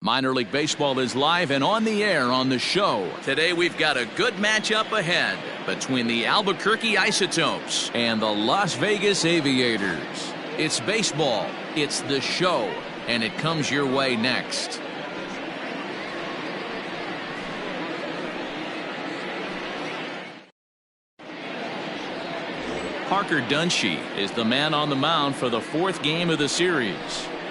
Minor League Baseball is live and on the air on the show. Today we've got a good matchup ahead between the Albuquerque Isotopes and the Las Vegas Aviators. It's baseball, it's the show, and it comes your way next. Parker Dunshee is the man on the mound for the fourth game of the series.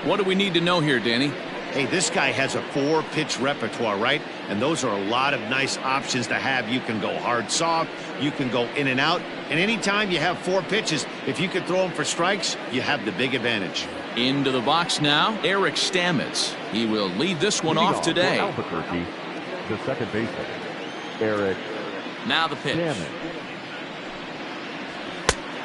What do we need to know here, Danny? Hey, this guy has a 4-pitch repertoire, right? And those are a lot of nice options to have. You can go hard, soft. You can go in and out. And anytime you have 4 pitches, if you can throw them for strikes, you have the big advantage. Into the box now, Eric Stamets. He will lead this one off today. Albuquerque, the second baseman, Eric. Now the pitch. Stamets.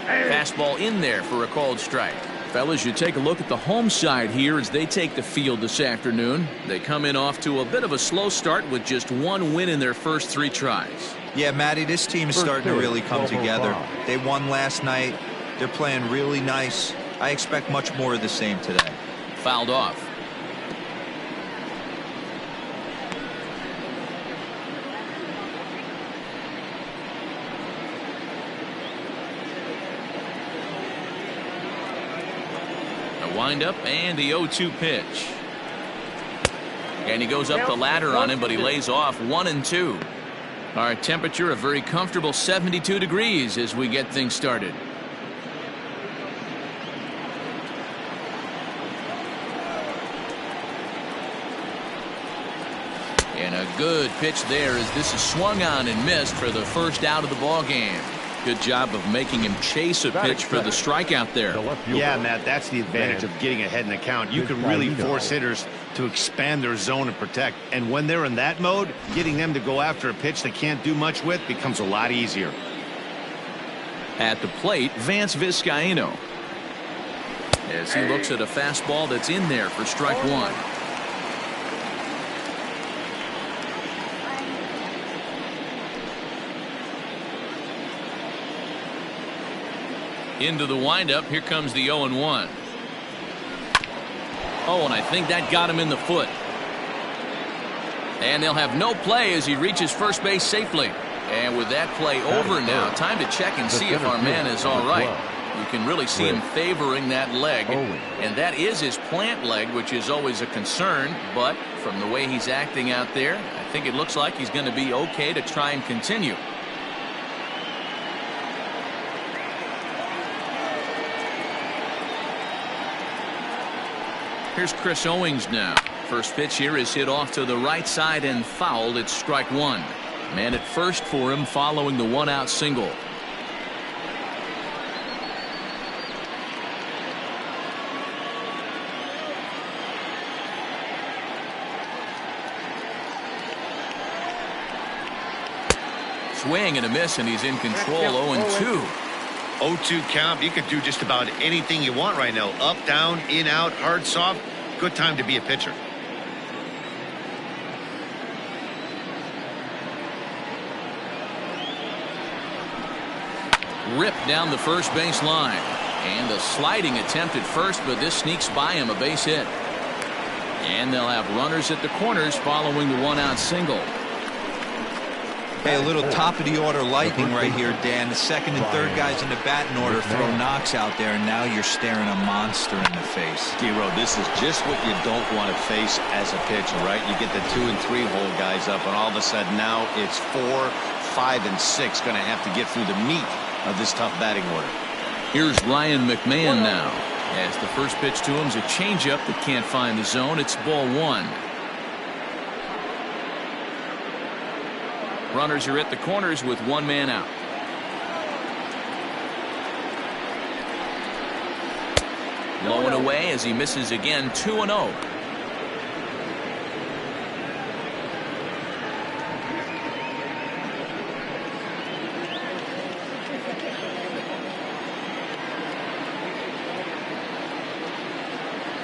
Fastball in there for a called strike. Fellas, you take a look at the home side here as they take the field this afternoon. They come in off to a bit of a slow start with just 1 win in their first 3 tries. Yeah, Matty, this team is starting to really come together. They won last night. They're playing really nice. I expect much more of the same today. Fouled off. Wind up and the 0-2 pitch. And he goes up the ladder on him, but he lays off 1-2. Our temperature a very comfortable 72 degrees as we get things started. And a good pitch there as this is swung on and missed for the first out of the ball game. Good job of making him chase a pitch for the strikeout there. Yeah, Matt, that's the advantage of getting ahead in the count. You can really force hitters to expand their zone and protect. And when they're in that mode, getting them to go after a pitch they can't do much with becomes a lot easier. At the plate, Vance Vizcaino. As he looks at a fastball that's in there for strike 1. Into the windup. Here comes the 0-1. Oh, and I think that got him in the foot. And they'll have no play as he reaches first base safely. And with that play over now, time to check and see if our man is all right. You can really see him favoring that leg. And that is his plant leg, which is always a concern. But from the way he's acting out there, I think it looks like he's going to be okay to try and continue. Here's Chris Owings now. First pitch here is hit off to the right side and fouled. It's strike 1. Man at first for him following the 1-out single. Swing and a miss, and he's in control. 0-2. 0-2 count. You can do just about anything you want right now. Up, down, in, out, hard, soft. Good time to be a pitcher. Ripped down the first base line. And a sliding attempt at first, but this sneaks by him, a base hit. And they'll have runners at the corners following the 1-out single. Hey, a little top-of-the-order lightning right here, Dan. The second and third guys in the batting order throw knocks out there, and now you're staring a monster in the face. D-Row, this is just what you don't want to face as a pitcher, right? You get the 2 and 3 hole guys up, and all of a sudden now it's 4, 5, and 6 going to have to get through the meat of this tough batting order. Here's Ryan McMahon now. As the first pitch to him is a changeup that can't find the zone. It's ball 1. Runners are at the corners with 1 man out. Low and away as he misses again. 2-0.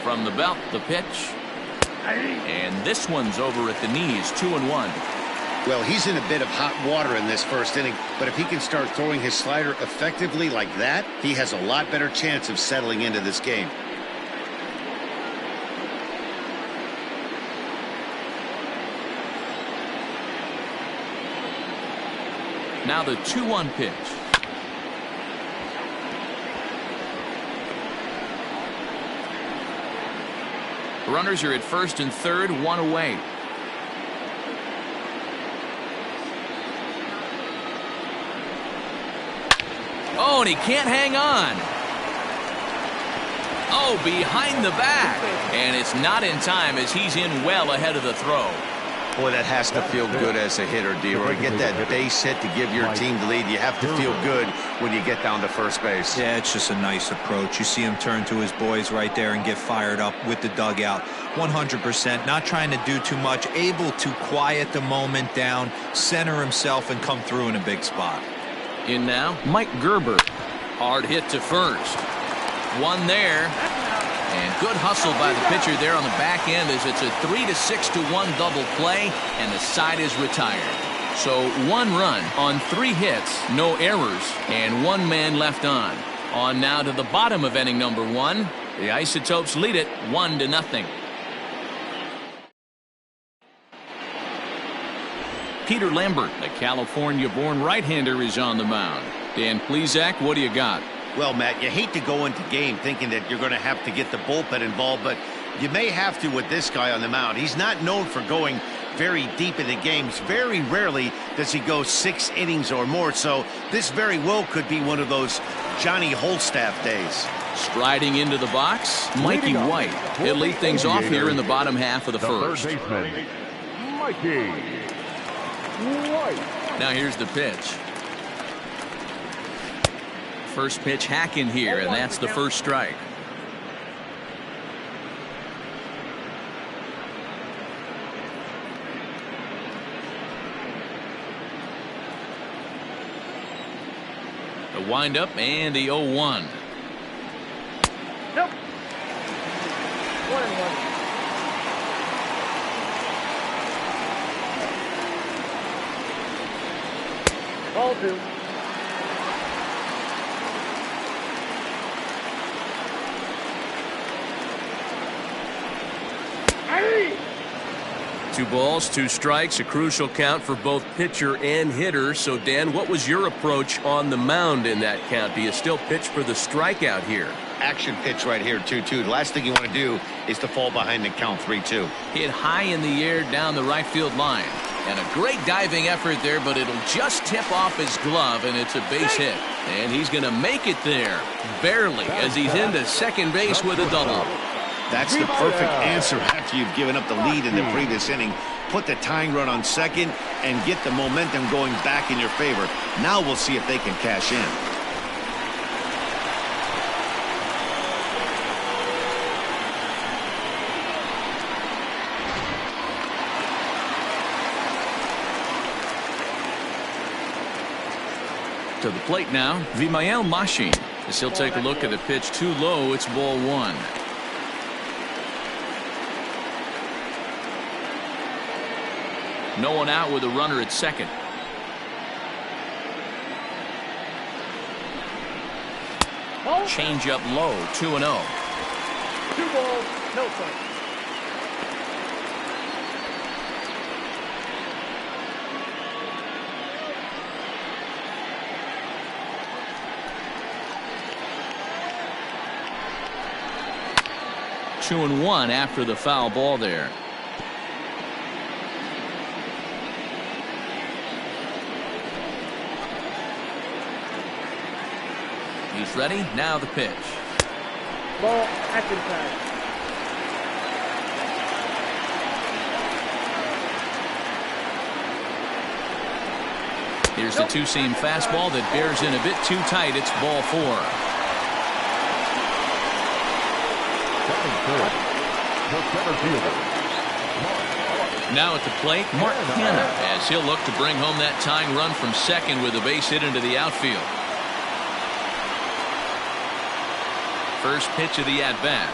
From the belt, the pitch. And this one's over at the knees. 2-1. Well, he's in a bit of hot water in this first inning, but if he can start throwing his slider effectively like that, he has a lot better chance of settling into this game. Now the 2-1 pitch. Runners are at first and third, one away. Oh, and he can't hang on. Oh, behind the back. And it's not in time as he's in well ahead of the throw. Boy, that has to feel good as a hitter, D-Roy. Get that base hit to give your team the lead. You have to feel good when you get down to first base. Yeah, it's just a nice approach. You see him turn to his boys right there and get fired up with the dugout. 100%, not trying to do too much, able to quiet the moment down, center himself, and come through in a big spot. In now, Mike Gerber. Hard hit to first. One there. And good hustle by the pitcher there on the back end as it's a 3-6-1 double play, and the side is retired. So 1 run on 3 hits, no errors, and 1 man left on. On now to the bottom of inning number 1. The Isotopes lead it 1-0. Peter Lambert, the California-born right-hander, is on the mound. Dan Plesac, what do you got? Well, Matt, you hate to go into game thinking that you're going to have to get the bullpen involved, but you may have to with this guy on the mound. He's not known for going very deep into games. Very rarely does he go 6 innings or more, so this very well could be one of those Johnny Holstaff days. Striding into the box, Mikey White. He'll lead things off here in the bottom half of the first. Third baseman, Mikey White. Now here's the pitch. First pitch hack in here, and that's the first strike. The windup and the 0-1. Nope. 1-1. Ball 2. Hey! 2 balls, 2 strikes, a crucial count for both pitcher and hitter. So, Dan, what was your approach on the mound in that count? Do you still pitch for the strikeout here? Action pitch right here, 2-2. The last thing you want to do is to fall behind and count 3-2. Hit high in the air down the right field line. And a great diving effort there, but it'll just tip off his glove, and it's a base hit. And he's going to make it there, barely, as he's into second base with a double. That's the perfect answer after you've given up the lead in the previous inning. Put the tying run on second and get the momentum going back in your favor. Now we'll see if they can cash in. To the plate now, Vimael Machin. As he'll take a look at the pitch too low, it's ball 1. No one out with a runner at second. Change up low, 2-0. 2 balls, no strikes. Two and 1 after the foul ball there. He's ready. Now the pitch. Ball, action tag. Here's the 2-seam fastball that bears in a bit too tight. It's ball 4. Now at the plate, Mark Hanna, as he'll look to bring home that tying run from second with a base hit into the outfield. First pitch of the at-bat.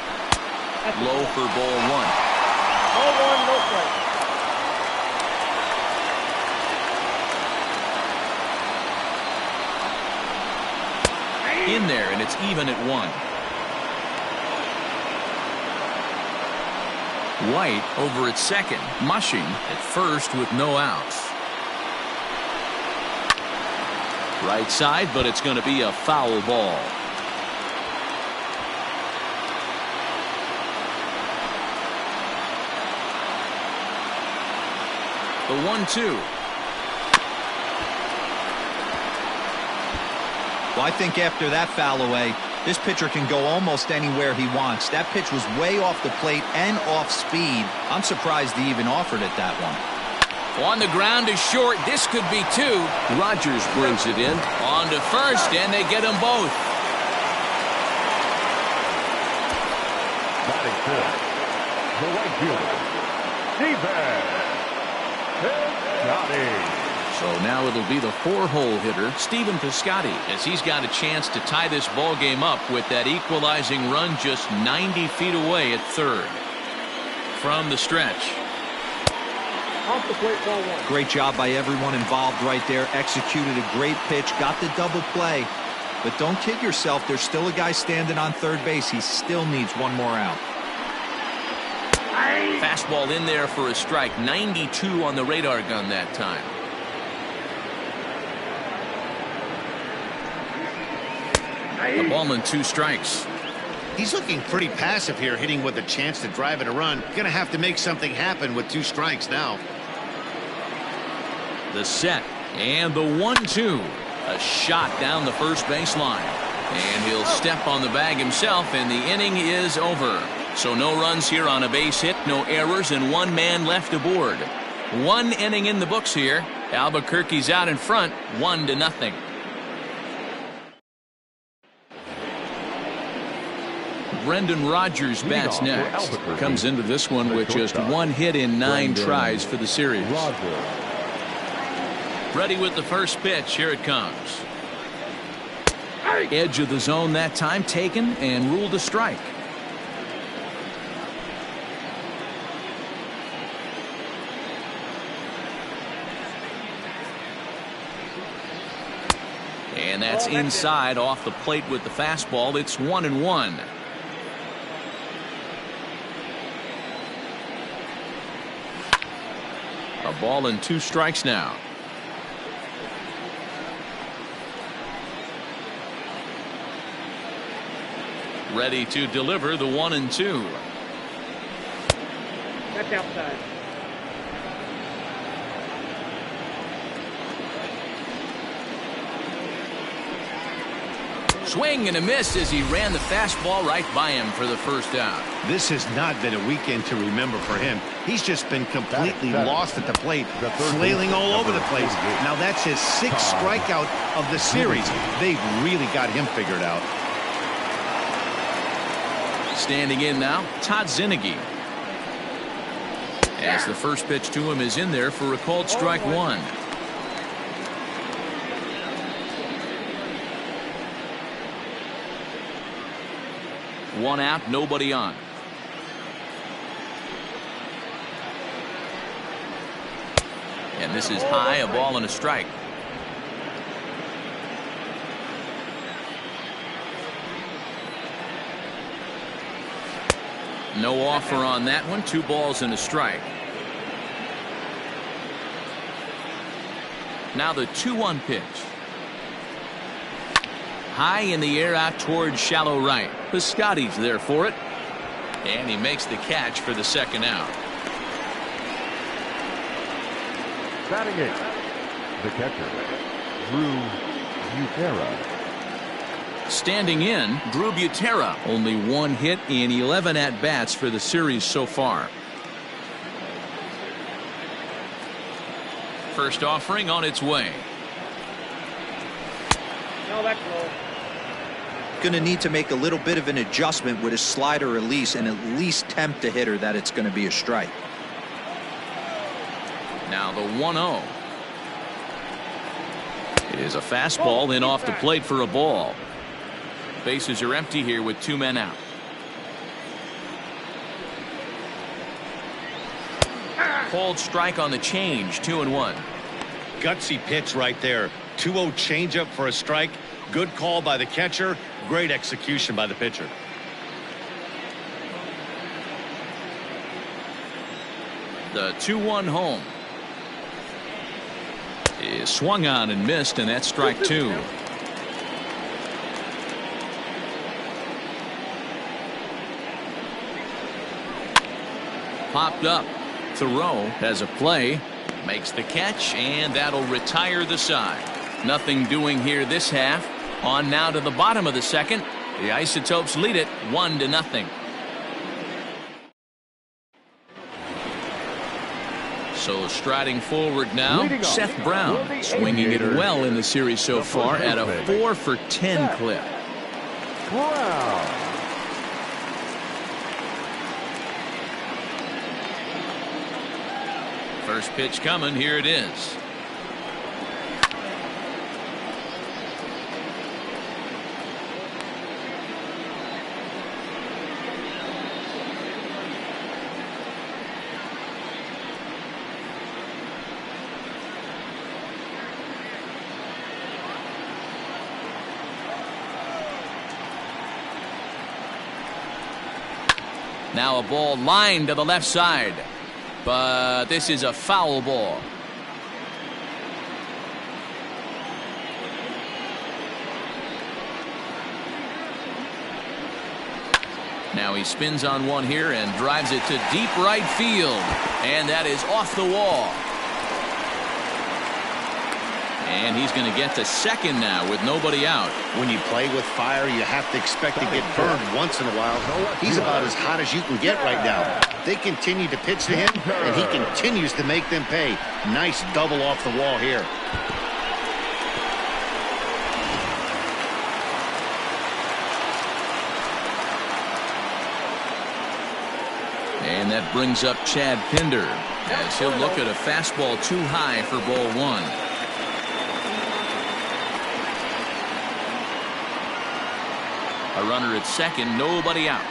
Low for ball 1. Ball 1, no strike. In there, and it's even at 1. White over at second. Mushing at first with no outs. Right side, but it's going to be a foul ball. The 1-2. Well, I think after that foul away, this pitcher can go almost anywhere he wants. That pitch was way off the plate and off speed. I'm surprised he even offered it that one. On the ground is short. This could be two. Rogers brings it in. On to first, and they get them both. Batting fifth, the right fielder, defense. So now it'll be the 4-hole hitter, Stephen Piscotty, as he's got a chance to tie this ball game up with that equalizing run just 90 feet away at third. From the stretch. Off the plate, ball one. Great job by everyone involved right there. Executed a great pitch, got the double play. But don't kid yourself, there's still a guy standing on third base. He still needs one more out. Fastball in there for a strike. 92 on the radar gun that time. A ball and 2 strikes. He's looking pretty passive here, hitting with a chance to drive in a run. Gonna have to make something happen with 2 strikes now. The set and the 1-2. A shot down the first baseline. And he'll step on the bag himself, and the inning is over. So no runs here on a base hit, no errors, and 1 man left aboard. 1 inning in the books here. Albuquerque's out in front, 1-0. Brendan Rodgers bats next. Comes into this one with just 1 hit in 9 tries for the series. Ready with the first pitch. Here it comes. Edge of the zone that time, taken and ruled a strike. And that's inside off the plate with the fastball. It's 1-1. A ball and 2 strikes now. Ready to deliver the 1-2. That's outside. Swing and a miss as he ran the fastball right by him for the first out. This has not been a weekend to remember for him. He's just been completely lost at the plate, flailing all over the place. Now that's his 6th strikeout of the series. They've really got him figured out. Standing in now, Todd Zinnigy. As the first pitch to him is in there for a called strike 1. One out, nobody on. And this is high, a ball and a strike. No offer on that one. 2 balls and a strike. Now the 2-1 pitch. High in the air out towards shallow right. Piscotty's there for it. And he makes the catch for the second out. Batting 8, the catcher, Drew Butera. Standing in, Drew Butera. Only 1 hit in 11 at-bats for the series so far. First offering on its way. No, that's low. Going to need to make a little bit of an adjustment with his slider release and at least tempt the hitter that it's going to be a strike. Now the 1-0. It is a fastball in off the plate for a ball. Bases are empty here with 2 men out. Called strike on the change. 2-1. Gutsy pitch right there. 2-0 changeup for a strike. Good call by the catcher. Great execution by the pitcher. The 2-1 home. Is swung on and missed, and that's strike two. Popped up. Thoreau has a play, makes the catch, and that'll retire the side. Nothing doing here this half. On now to the bottom of the second. The Isotopes lead it 1-0. So striding forward now, Seth Brown, swinging it well in the series so far at a 4 for 10 clip. Brown. First pitch coming, here it is. Now a ball lined to the left side. But this is a foul ball. Now he spins on one here and drives it to deep right field. And that is off the wall. And he's going to get to second now with nobody out. When you play with fire, you have to expect to get burned once in a while. He's about as hot as you can get right now. They continue to pitch to him, and he continues to make them pay. Nice double off the wall here. And that brings up Chad Pinder as he'll look at a fastball too high for ball one. A runner at second, nobody out.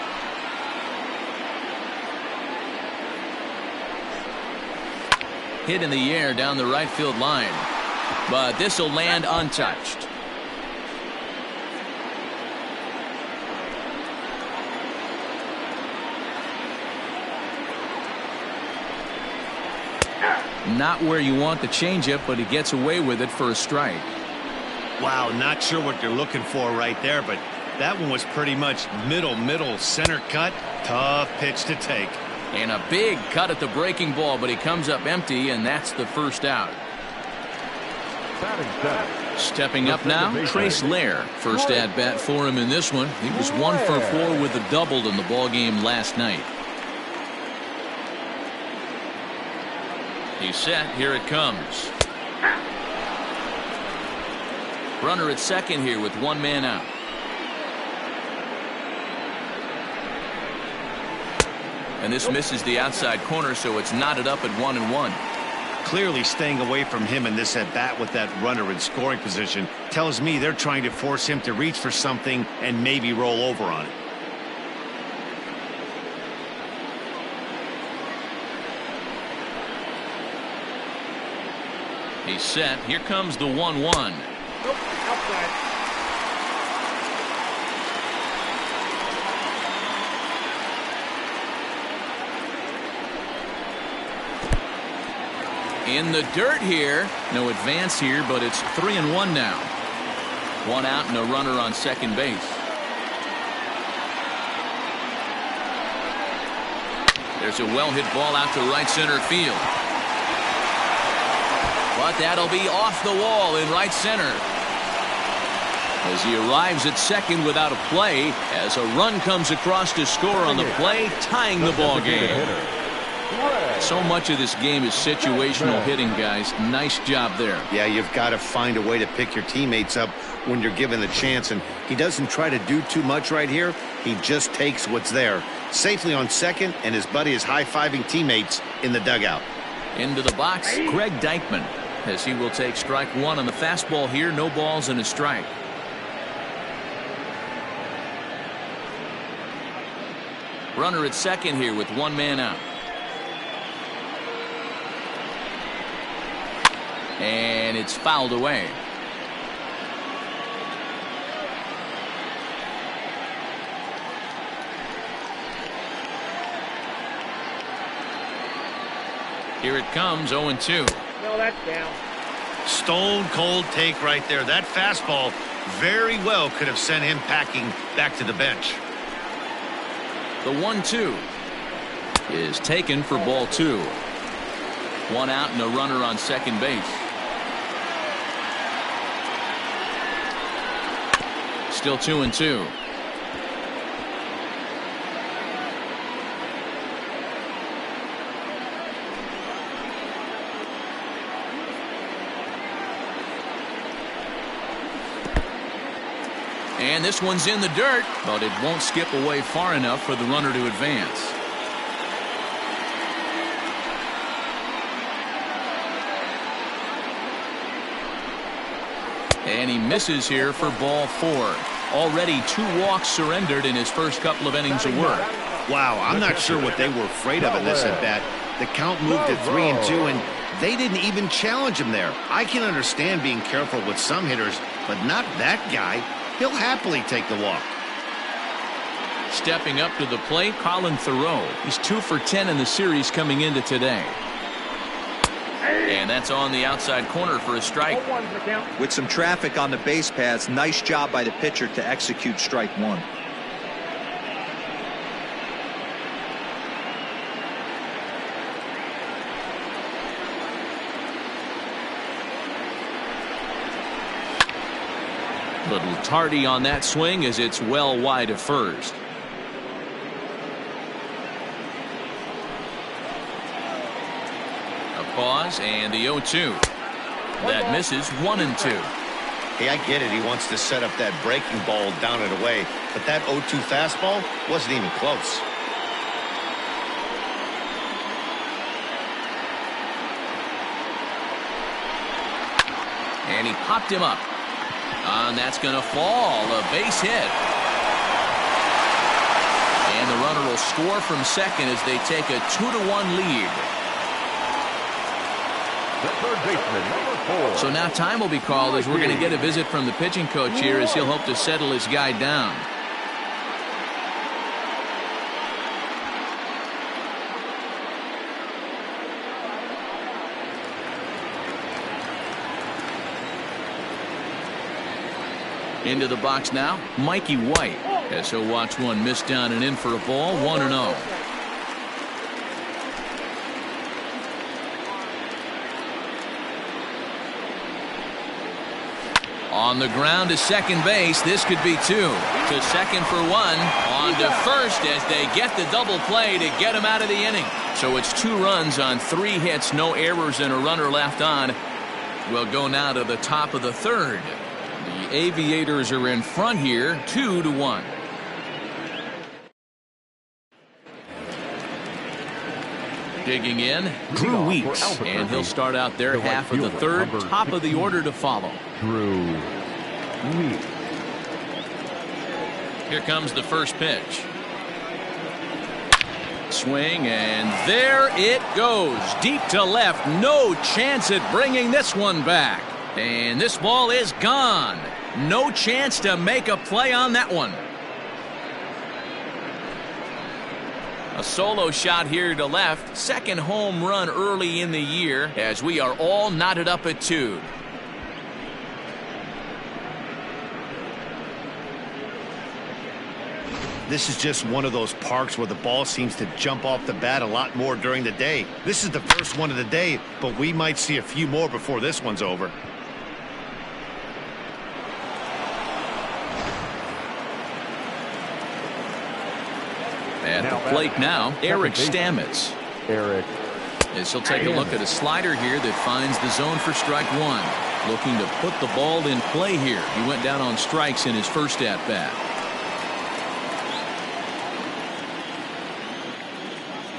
Hit in the air down the right field line, but this will land untouched. Not where you want the changeup, but he gets away with it for a strike. Wow, not sure what you're looking for right there, but that one was pretty much middle center cut. Tough pitch to take. And a big cut at the breaking ball, but he comes up empty, and that's the first out. Stepping up now, Trace Lair. First at bat for him in this one. He was 1 for 4 with a double in the ball game last night. He's set. Here it comes. Runner at second here with one man out. And this misses the outside corner, so it's knotted up at 1-1. Clearly staying away from him in this at bat with that runner in scoring position tells me they're trying to force him to reach for something and maybe roll over on it. He's set. Here comes the 1-1. Nope, outside. In the dirt here. No advance here, but it's 3-1 now. One out and a runner on second base. There's a well-hit ball out to right center field. But that'll be off the wall in right center. As he arrives at second without a play, as a run comes across to score on the play, tying the ball game. So much of this game is situational hitting, guys. Nice job there. Yeah, you've got to find a way to pick your teammates up when you're given the chance, and he doesn't try to do too much right here. He just takes what's there. Safely on second, and his buddy is high-fiving teammates in the dugout. Into the box, Greg Dykman, as he will take strike one on the fastball here. No balls and a strike. Runner at second here with one man out. And it's fouled away. Here it comes, 0-2. No, that's down. Stone cold take right there. That fastball very well could have sent him packing back to the bench. The 1-2 is taken for ball 2. One out and a runner on second base. Still 2-2. And this one's in the dirt, but it won't skip away far enough for the runner to advance. And he misses here for ball 4. Already 2 walks surrendered in his first couple of innings of work. Wow, I'm not sure what they were afraid of in this at bat. The count moved to 3-2, and they didn't even challenge him there. I can understand being careful with some hitters, but not that guy. He'll happily take the walk. Stepping up to the plate, Colin Thoreau. He's 2 for 10 in the series coming into today. And that's on the outside corner for a strike. With some traffic on the base paths, nice job by the pitcher to execute strike 1. Little tardy on that swing as it's well wide of first. A pause and the 0-2. That misses 1-2. Hey, I get it. He wants to set up that breaking ball down and away, but that 0-2 fastball wasn't even close. And he popped him up. And that's going to fall. A base hit. And the runner will score from second as they take a 2-1 lead. The third baseman, number 4. So now time will be called as we're going to get a visit from the pitching coach here as he'll hope to settle his guy down. Into the box now, Mikey White, as he'll watch one miss down and in for a ball, 1-0. On the ground to second base, this could be 2. To second for 1, on to first as they get the double play to get him out of the inning. So it's 2 runs on 3 hits, no errors and a runner left on. We'll go now to the top of the 3rd. The Aviators are in front here, 2-1. Digging in, Drew Weeks, and he'll start out their half of the 3rd, top of the order to follow. Drew Weeks. Here comes the first pitch. Swing, and there it goes. Deep to left, no chance at bringing this one back. And this ball is gone. No chance to make a play on that one. A solo shot here to left. Second home run early in the year as we are all knotted up at 2. This is just one of those parks where the ball seems to jump off the bat a lot more during the day. This is the first one of the day, but we might see a few more before this one's over. At the plate now, Eric Stamets. Eric. As he'll take a look at a slider here that finds the zone for strike 1. Looking to put the ball in play here. He went down on strikes in his first at-bat.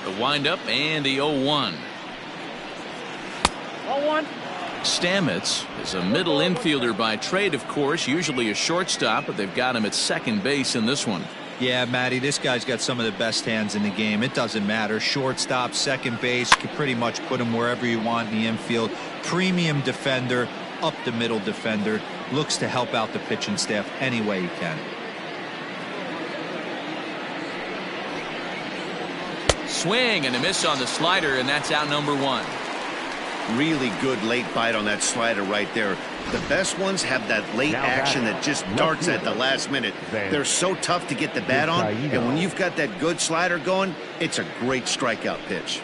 The windup and the 0-1. 0-1. Stamets is a middle infielder by trade, of course, usually a shortstop, but they've got him at second base in this one. Yeah, Matty, this guy's got some of the best hands in the game. It doesn't matter. Shortstop, second base, you can pretty much put him wherever you want in the infield. Premium defender, up the middle defender. Looks to help out the pitching staff any way he can. Swing and a miss on the slider, and that's out number 1. Really good late bite on that slider right there. The best ones have that late action that just darts at the last minute. They're so tough to get the bat on, and when you've got that good slider going, it's a great strikeout pitch.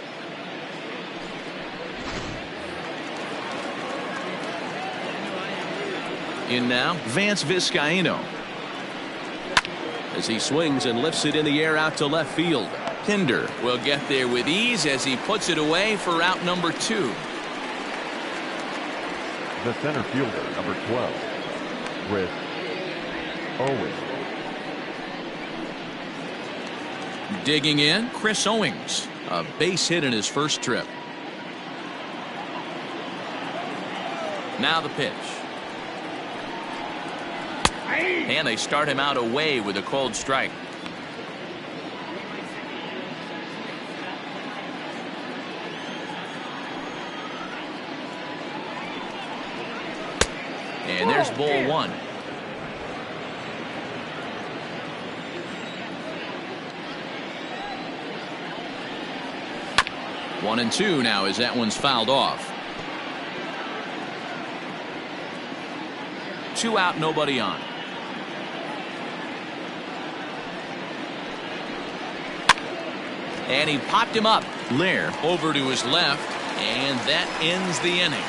In now, Vance Vizcaino. As he swings and lifts it in the air out to left field. Pinder will get there with ease as he puts it away for out number 2. The center fielder, number 12, Chris Owings. Digging in, Chris Owings. A base hit in his first trip. Now the pitch. And they start him out away with a cold strike. And there's ball 1. One and 2 now as that one's fouled off. 2 out, nobody on. And he popped him up. Lear over to his left, and that ends the inning.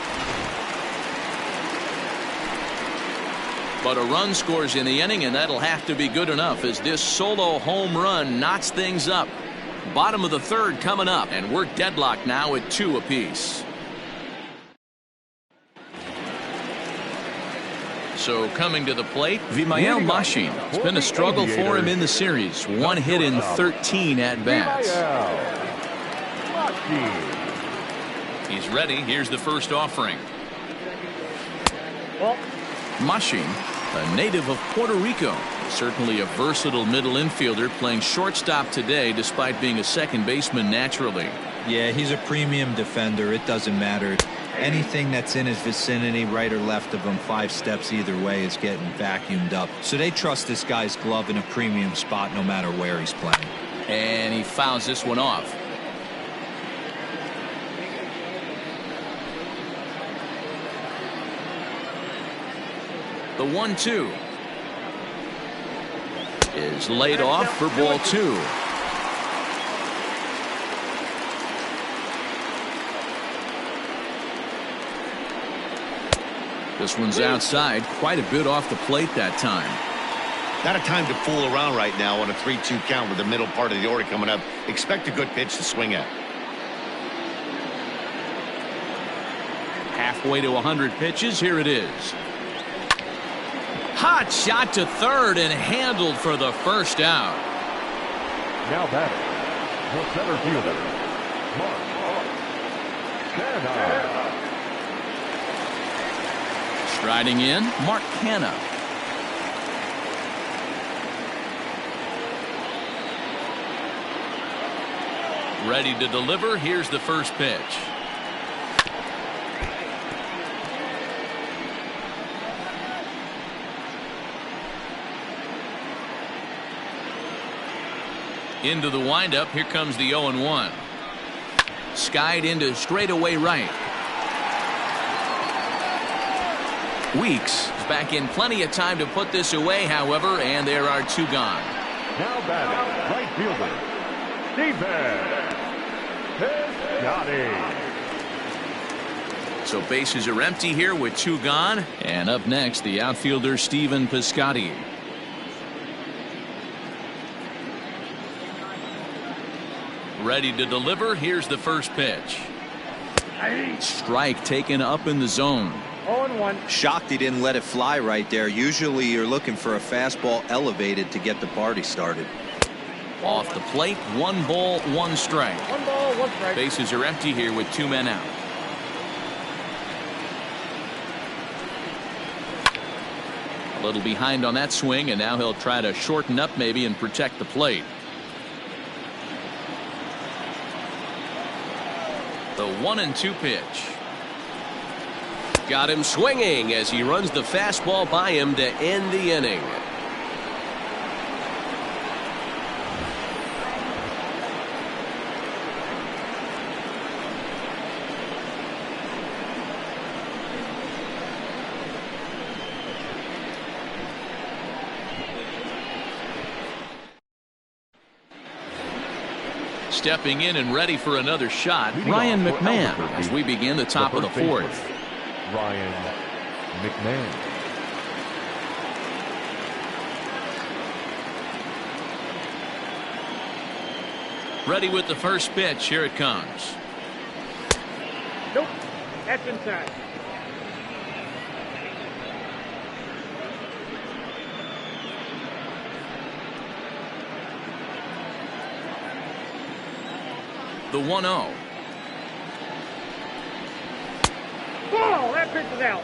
But a run scores in the inning, and that'll have to be good enough as this solo home run knocks things up. Bottom of the 3rd coming up, and we're deadlocked now at 2 apiece. So coming to the plate, Vimael Machin. It's been a struggle for him in the series. 1 hit in 13 at-bats. He's ready. Here's the first offering. Machin, a native of Puerto Rico. Certainly a versatile middle infielder, playing shortstop today despite being a second baseman naturally. Yeah, he's a premium defender. It doesn't matter. Anything that's in his vicinity, right or left of him, 5 steps either way, is getting vacuumed up. So they trust this guy's glove in a premium spot no matter where he's playing. And he fouls this one off. The 1-2 is laid off for ball 2. This one's outside, quite a bit off the plate that time. Not a time to fool around right now on a 3-2 count with the middle part of the order coming up. Expect a good pitch to swing at. Halfway to 100 pitches, here it is. Hot shot to third and handled for the first out. Now batting, the center fielder, Mark Canha. Striding in, Mark Canha. Ready to deliver. Here's the first pitch. Into the windup. Here comes the 0-1. Skied into straightaway right. Weeks is back in plenty of time to put this away, however, and there are 2 gone. Now batting, right fielder, Stephen Piscotty. So bases are empty here with 2 gone. And up next, the outfielder Stephen Piscotty. Ready to deliver. Here's the first pitch. Strike taken up in the zone. 0-1. Shocked he didn't let it fly right there. Usually you're looking for a fastball elevated to get the party started. Off the plate, 1 ball, 1 strike. 1 ball, 1 strike. Bases are empty here with 2 men out. A little behind on that swing, and now he'll try to shorten up maybe and protect the plate. The 1-2 pitch. Got him swinging as he runs the fastball by him to end the inning. Stepping in and ready for another shot, Ryan McMahon, as we begin the top of the fourth. Ryan McMahon. Ready with the first pitch. Here it comes. Nope. That's inside. The 1-0. Ball! That pitch is out.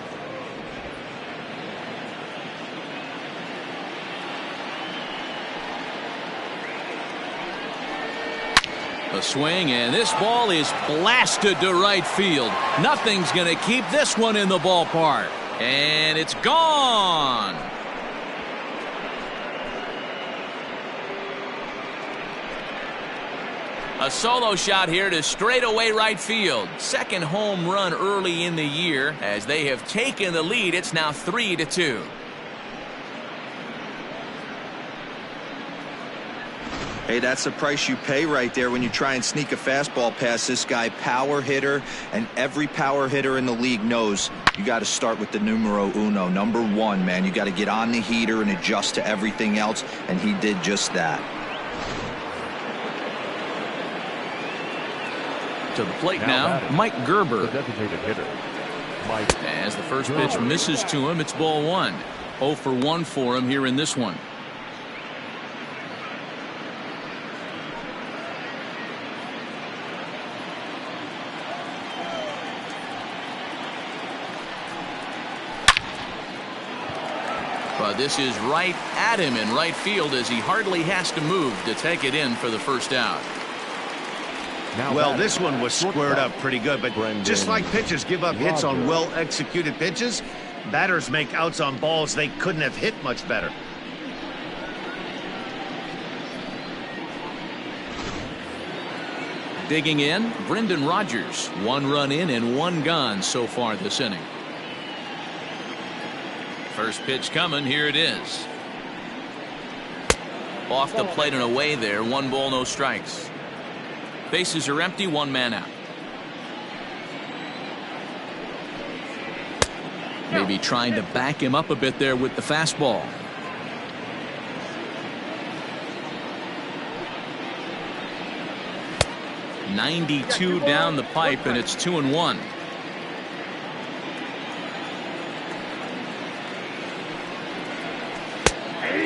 A swing, and this ball is blasted to right field. Nothing's going to keep this one in the ballpark. And it's gone. A solo shot here to straightaway right field. Second home run early in the year. As they have taken the lead, it's now 3-2. Hey, that's the price you pay right there when you try and sneak a fastball past this guy. Power hitter, and every power hitter in the league knows you got to start with the numero uno, number one, man. You got to get on the heater and adjust to everything else, and he did just that. To the plate now, Mike Gerber. The designated hitter, Mike. As the first pitch misses to him, it's ball one. 0 for 1 for him here in this one. But this is right at him in right field as he hardly has to move to take it in for the first out. Well, this one was squared up pretty good, but just like pitchers give up hits on well-executed pitches, batters make outs on balls they couldn't have hit much better. Digging in, Brendan Rodgers. 1 run in and 1 gone so far this inning. First pitch coming. Here it is. Off the plate and away there. 1 ball, no strikes. Bases are empty. 1 man out. Maybe trying to back him up a bit there with the fastball. .92 down the pipe, and it's 2-1.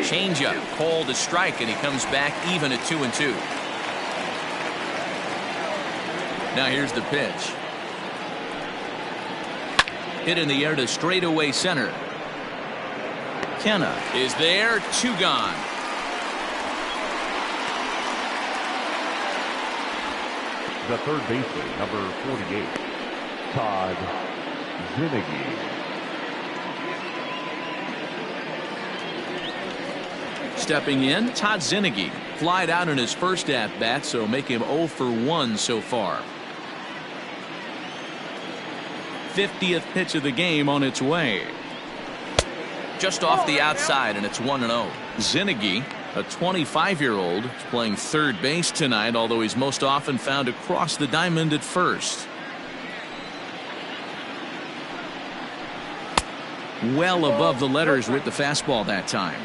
Changeup called a strike, and he comes back even at 2-2. Now here's the pitch. Hit in the air to straightaway center. Kenna is there. 2 gone. The third baseman, number 48, Todd Zinnigy. Stepping in, Todd Zinnigy. Flied out in his first at-bat, so make him 0 for 1 so far. 50th pitch of the game on its way. Just off the outside, and it's 1-0. Zinnigy, a 25-year-old, is playing third base tonight, although he's most often found across the diamond at first. Well above the letters with the fastball that time.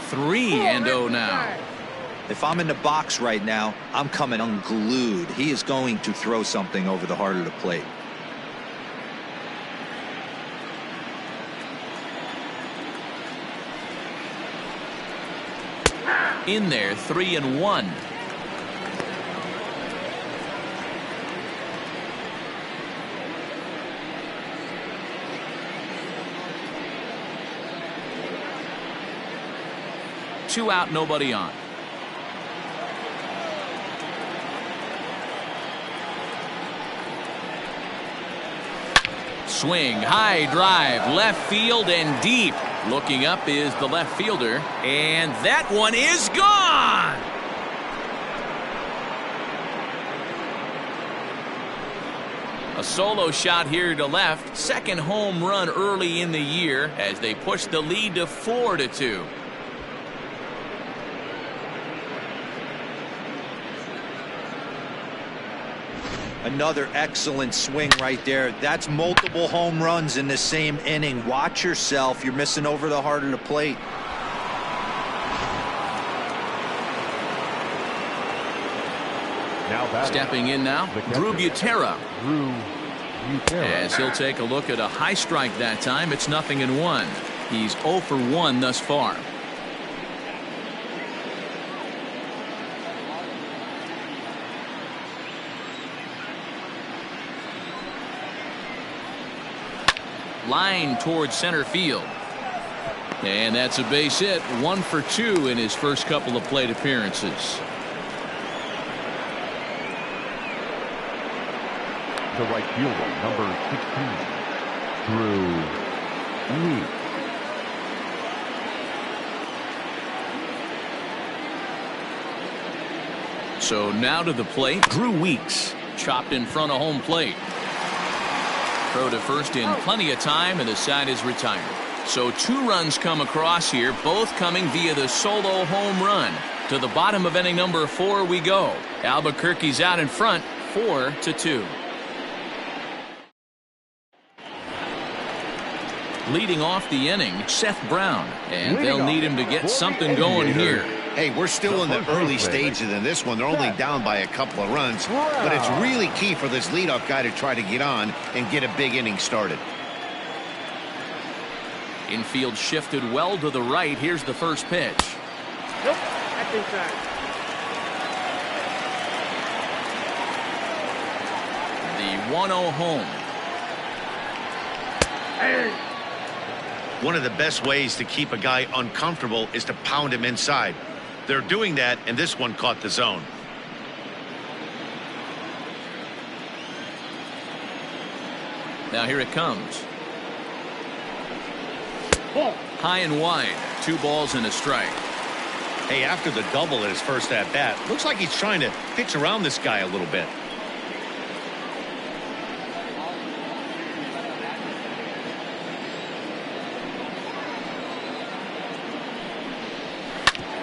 Three and 0 now. If I'm in the box right now, I'm coming unglued. He is going to throw something over the heart of the plate. In there, 3-1. Two out, nobody on. Swing, high drive, left field and deep. Looking up is the left fielder, and that one is gone. A solo shot here to left. Second home run early in the year as they push the lead to 4-2. Another excellent swing right there. That's multiple home runs in the same inning. Watch yourself. You're missing over the heart of the plate. Stepping in now, Drew Butera. As he'll take a look at a high strike that time. It's 0-1. He's 0 for 1 thus far. Line towards center field. And that's a base hit. 1 for 2 in his first couple of plate appearances. The right fielder, number 16, Drew Weeks. So now to the plate, Drew Weeks. Chopped in front of home plate. Throw to first in plenty of time, and the side is retired. So 2 runs come across here, both coming via the solo home run. To the bottom of inning number 4 we go. Albuquerque's out in front, 4-2. Leading off the inning, Seth Brown, and they'll need him to get something going here. Hey, we're still in the early stages in this one. They're only down by a couple of runs, but it's really key for this leadoff guy to try to get on and get a big inning started. Infield shifted well to the right. Here's the first pitch. Nope, that's inside. The 1-0 home. One of the best ways to keep a guy uncomfortable is to pound him inside. They're doing that, and this one caught the zone. Now here it comes. Ball. High and wide. 2 balls and a strike. Hey, after the double at his first at-bat, looks like he's trying to pitch around this guy a little bit.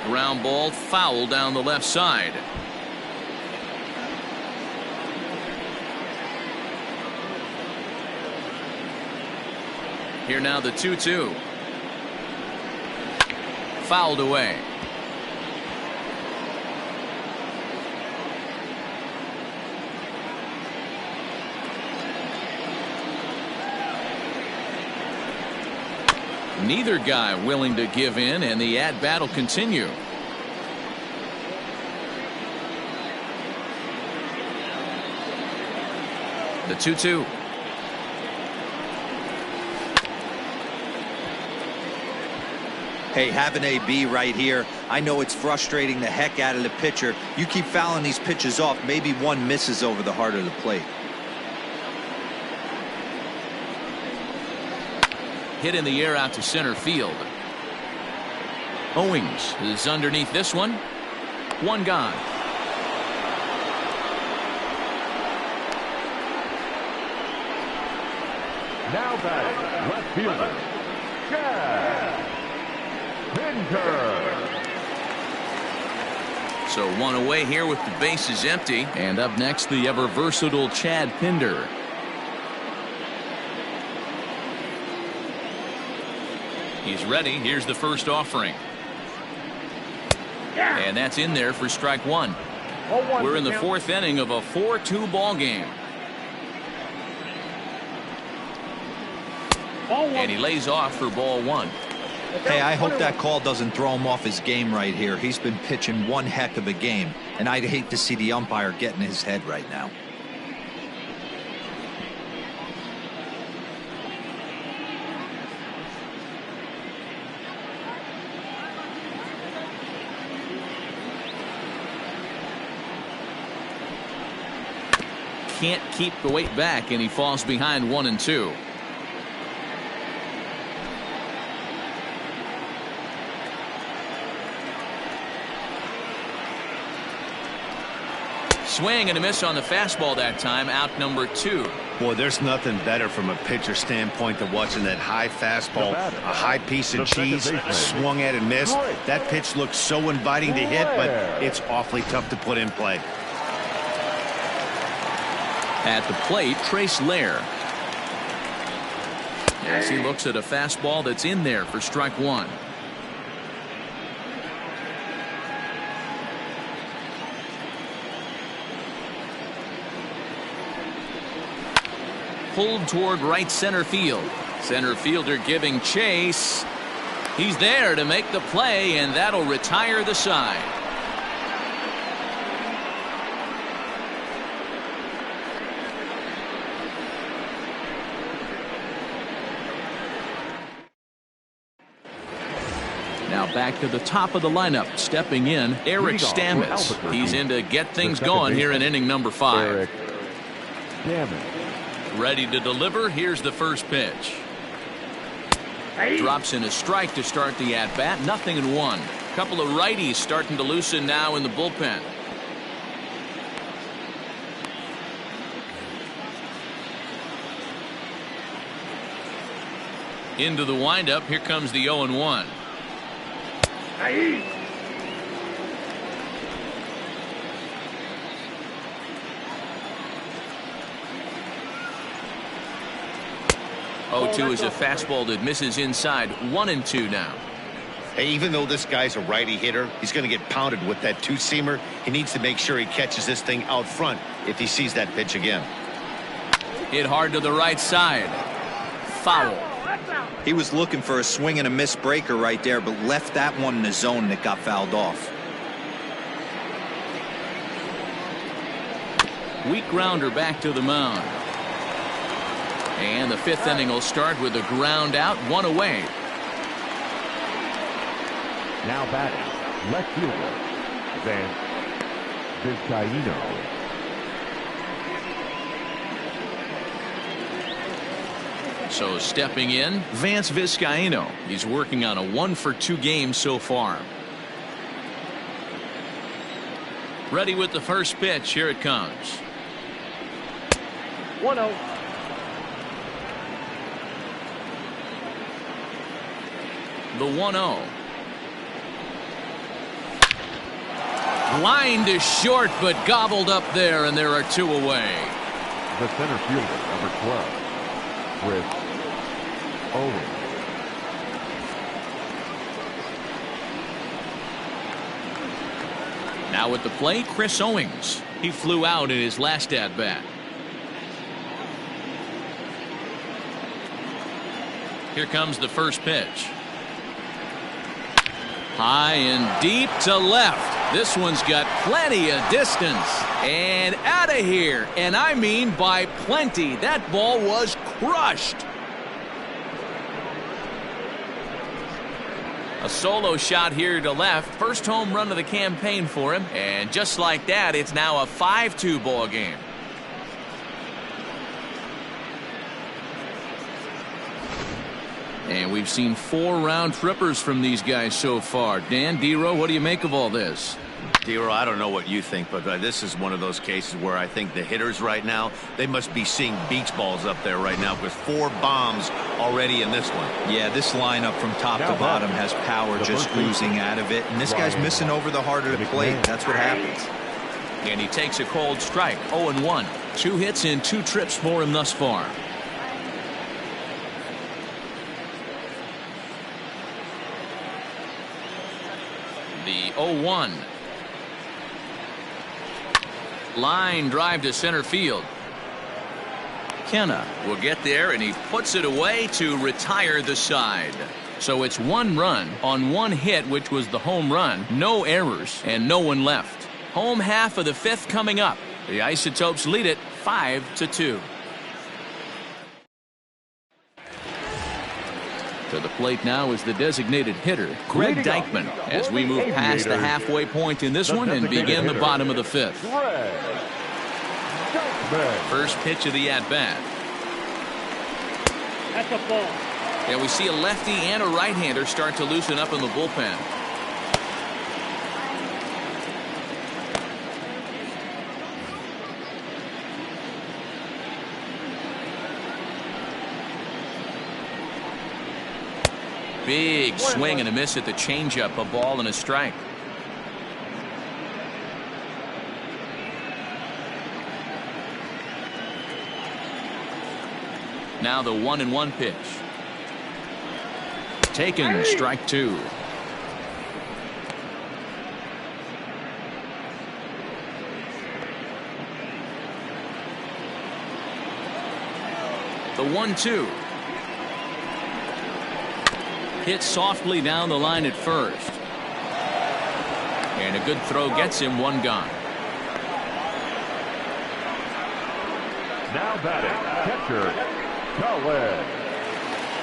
Ground ball foul down the left side. Here now the 2-2. Fouled away. Neither guy willing to give in, and the at-bat will continue. The 2-2. Hey, have an AB right here. I know it's frustrating the heck out of the pitcher. You keep fouling these pitches off, maybe one misses over the heart of the plate. Hit in the air out to center field. Owings is underneath this one. 1 gone. Now batting, left fielder, Chad Pinder. So 1 away here with the bases empty. And up next, the ever versatile Chad Pinder. He's ready. Here's the first offering. And that's in there for strike 1. We're in the 4th inning of a 4-2 ball game. And he lays off for ball 1. Hey, I hope that call doesn't throw him off his game right here. He's been pitching one heck of a game, and I'd hate to see the umpire get in his head right now. Can't keep the weight back, and he falls behind 1-2. Swing and a miss on the fastball that time. Out number 2. Boy, there's nothing better from a pitcher standpoint than watching that high fastball, a high piece of cheese, swung at and missed. That pitch looks so inviting to hit, but it's awfully tough to put in play. At the plate, Trace Lair. As he looks at a fastball that's in there for strike one. Pulled toward right center field. Center fielder giving chase. He's there to make the play, and that'll retire the side. Now back to the top of the lineup. Stepping in, Eric Stamets. He's in to get things going here in inning number 5. Ready to deliver. Here's the first pitch. Drops in a strike to start the at-bat. 0-1. Couple of righties starting to loosen now in the bullpen. Into the windup. Here comes the 0-1. 0-2 is a fastball that misses inside. 1-2 now. Hey, even though this guy's a righty hitter, he's going to get pounded with that two-seamer. He needs to make sure he catches this thing out front if he sees that pitch again. Hit hard to the right side. Foul. He was looking for a swing and a miss breaker right there, but left that one in the zone that got fouled off. Weak grounder back to the mound. And the 5th inning will start with a ground out, 1 away. Now batting, left fielder, Vizcaíno. So stepping in, Vance Vizcaíno. He's working on a 1-for-2 game so far. Ready with the first pitch. Here it comes. 1-0. The 1-0. Line to short, but gobbled up there, and there are 2 away. The center fielder, number 12, with Owen. Now at the plate, Chris Owings. He flew out in his last at-bat. Here comes the first pitch. High and deep to left. This one's got plenty of distance. And out of here. And I mean by plenty. That ball was crushed. A solo shot here to left. First home run of the campaign for him. And just like that, it's now a 5-2 ball game. And we've seen 4 round trippers from these guys so far. Dan, Dero, what do you make of all this? Dero, I don't know what you think, but this is one of those cases where I think the hitters right now, they must be seeing beach balls up there right now, because 4 bombs already in this one. Yeah, this lineup from top to bottom has power just oozing out of it, and this guy's missing over the heart of the plate. That's what happens. And he takes a cold strike. 0-1. 2 hits in 2 trips for him thus far. The 0-1. Line drive to center field. Kenna will get there, and he puts it away to retire the side. So it's 1 run on 1 hit, which was the home run. No errors and no one left. Home half of the 5th coming up. The Isotopes lead it 5-2. To the plate now is the designated hitter, Greg Deichmann, as we move past the halfway point in this one and begin the bottom of the 5th. First pitch of the at-bat. That's a ball. And we see a lefty and a right-hander start to loosen up in the bullpen. Big swing and a miss at the changeup, a ball and a strike. Now the 1-1 pitch. Taken, strike two. The 1-2. Hit softly down the line at first. And a good throw gets him one gone. Now batting, catcher, Colin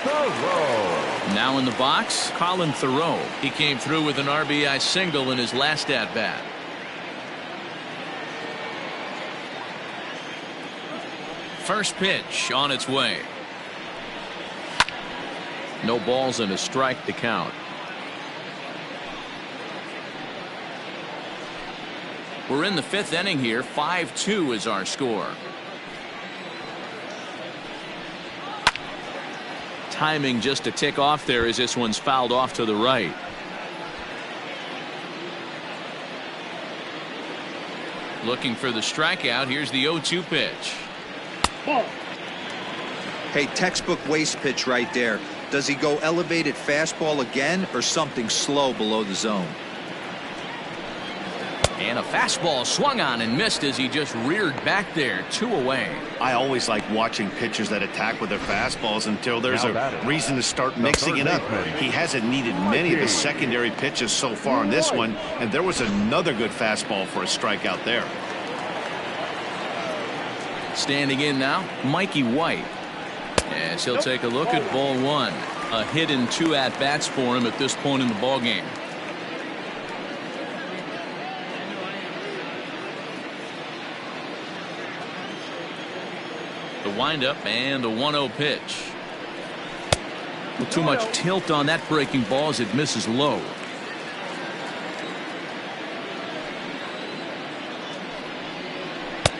Thoreau. Now in the box, Colin Thoreau. He came through with an RBI single in his last at-bat. First pitch on its way. No balls and a strike to count. We're in the fifth inning here. 5-2 is our score. Timing just a tick off there as this one's fouled off to the right. Looking for the strikeout. Here's the 0-2 pitch. Ball. Hey, textbook waste pitch right there. Does he go elevated fastball again or something slow below the zone? And a fastball swung on and missed as he just reared back there. 2 away. I always like watching pitchers that attack with their fastballs until there's a reason to start mixing it up. He hasn't needed many of his secondary pitches so far in this one, and there was another good fastball for a strikeout there. Standing in now, Mikey White. As he'll take a look at ball one. A hit and 2 at-bats for him at this point in the ballgame. The windup and the 1-0 pitch. With too much tilt on that breaking ball as it misses low.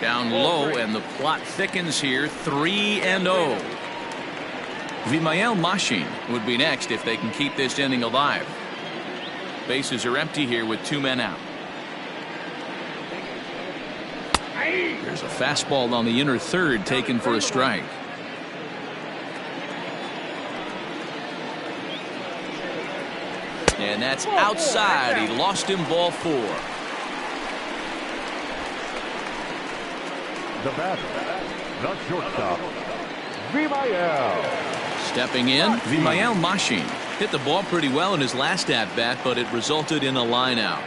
Down low, and the plot thickens here. 3-0. Vimael Machin would be next if they can keep this inning alive. Bases are empty here with 2 men out. There's a fastball on the inner third taken for a strike. And that's outside. He lost him, ball 4. The batter, the shortstop, Vimael. Stepping in, Vimael Machin hit the ball pretty well in his last at-bat, but it resulted in a line out.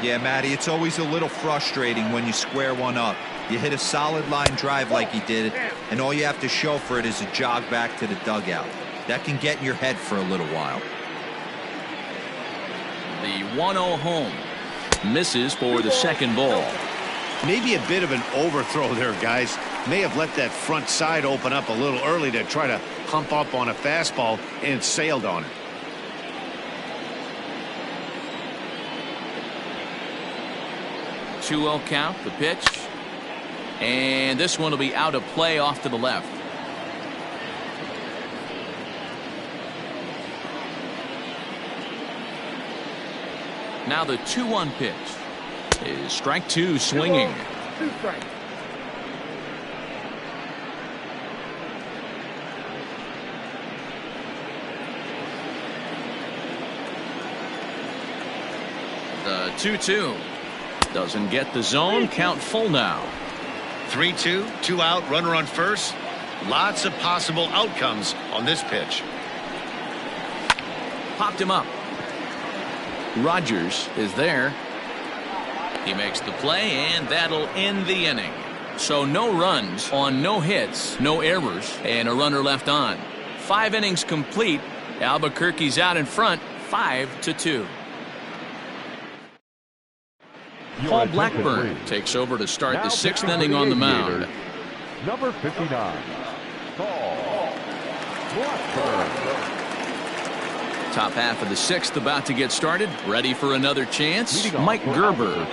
Yeah, Matty, it's always a little frustrating when you square one up. You hit a solid line drive like he did, and all you have to show for it is a jog back to the dugout. That can get in your head for a little while. The 1-0 home. Misses for the second ball. Maybe a bit of an overthrow there, guys. May have let that front side open up a little early to try to hump up on a fastball and sailed on it. Two-0 count, the pitch. And this one will be out of play off to the left. Now the 2-1 pitch is strike 2 swinging. 2 strikes. The 2-2 doesn't get the zone. Count full now. 3-2, 2 out, runner on first. Lots of possible outcomes on this pitch. Popped him up. Rogers is there. He makes the play, and that'll end the inning. So no runs on no hits, no errors, and a runner left on. 5 innings complete. Albuquerque's out in front, 5-2. Paul Blackburn takes over to start the 6th inning on the mound. Number 59, Paul Blackburn. Top half of the 6th about to get started. Ready for another chance. Mike Gerber.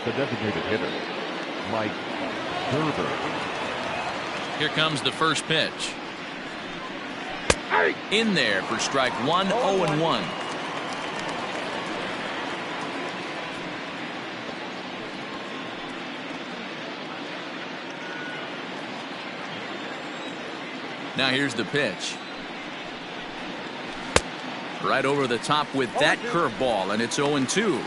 The designated hitter, Mike Gerber. Here comes the first pitch. In there for strike one, 0-1. Now here's the pitch. Right over the top with that curveball, and it's 0-2.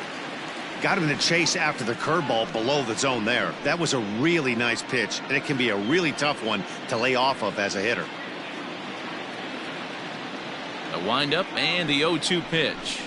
Got him to chase after the curveball below the zone there. That was a really nice pitch, and it can be a really tough one to lay off of as a hitter. The windup and the 0-2 pitch.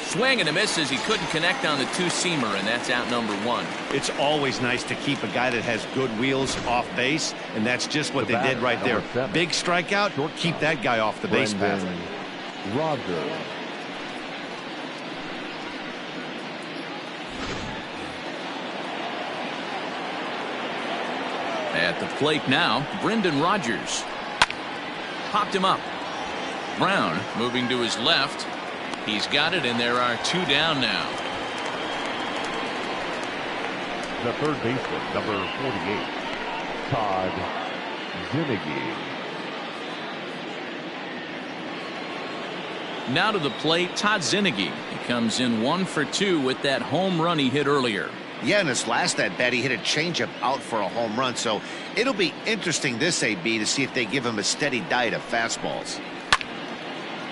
Swing and a miss as he couldn't connect on the two-seamer, and that's out number one. It's always nice to keep a guy that has good wheels off base, and that's just what they did right there. Big strikeout, keep that guy off the base path. Roger. At the plate now, Brendan Rodgers. Popped him up. Brown moving to his left. He's got it, and there are two down now. The third baseman, number 48, Todd Zinnigy. Now to the plate, Todd Zinnigy. He comes in 1 for 2 with that home run he hit earlier. Yeah, in his last at bat, he hit a changeup out for a home run, so it'll be interesting this AB to see if they give him a steady diet of fastballs.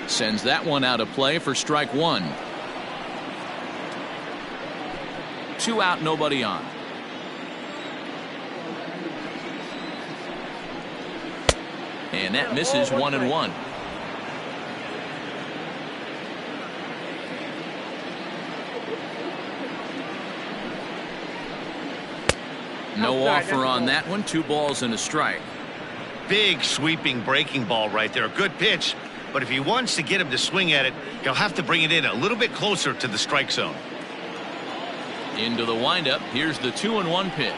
Sends that one out of play for strike one. 2 out, nobody on. And that misses 1-1. No offer on that one. 2 balls and a strike. Big sweeping breaking ball right there. Good pitch. But if he wants to get him to swing at it, he'll have to bring it in a little bit closer to the strike zone. Into the windup. Here's the 2-1 pitch.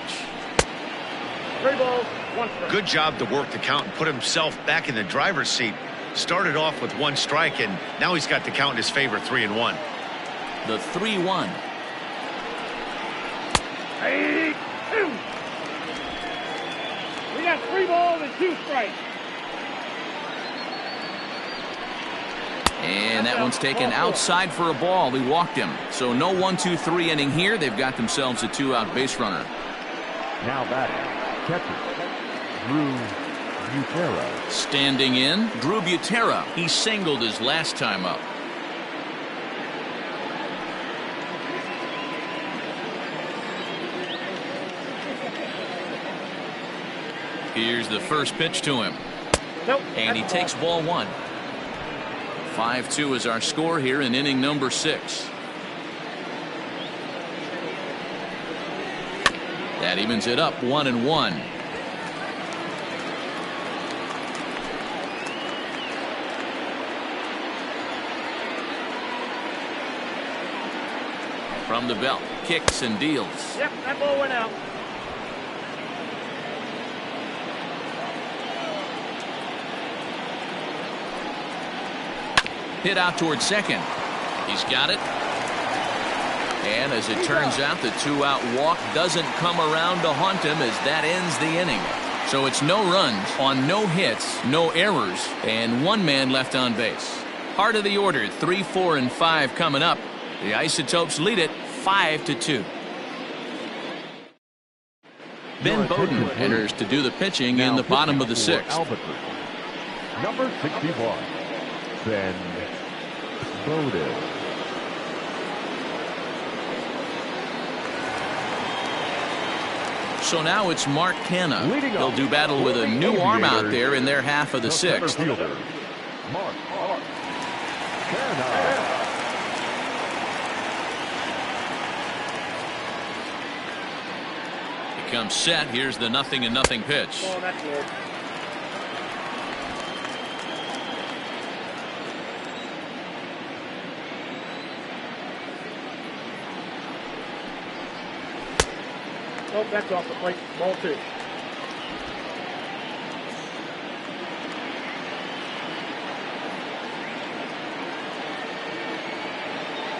3 balls, 1 strike. Good job to work the count and put himself back in the driver's seat. Started off with 1 strike, and now he's got the count in his favor, 3-1. The 3-1. Hey, 2. We got 3 balls and 2 strikes. And that one's taken outside for a ball. He walked him. So no 1-2-3 inning here. They've got themselves a 2-out base runner. Now batting, catcher, Drew Butera. Standing in, Drew Butera. He singled his last time up. Here's the first pitch to him. Nope, and he takes ball 1. 5-2 is our score here in inning number 6. That evens it up 1-1. From the belt, kicks and deals. Yep, that ball went out. Hit out towards second. He's got it. And as it turns out, the 2-out walk doesn't come around to haunt him as that ends the inning. So it's no runs on no hits, no errors, and 1 man left on base. Heart of the order, 3, 4, and 5 coming up. The Isotopes lead it 5-2. Ben Bowden enters to do the pitching in the bottom of the 6th. Number 61, Ben Bowden. So now it's Mark Canha. They'll do battle with a new arm out there in their half of the 6th. Mark Canha. He comes set. Here's the 0-0 pitch. Oh, that's good. Oh, that's off the plate. Ball 2.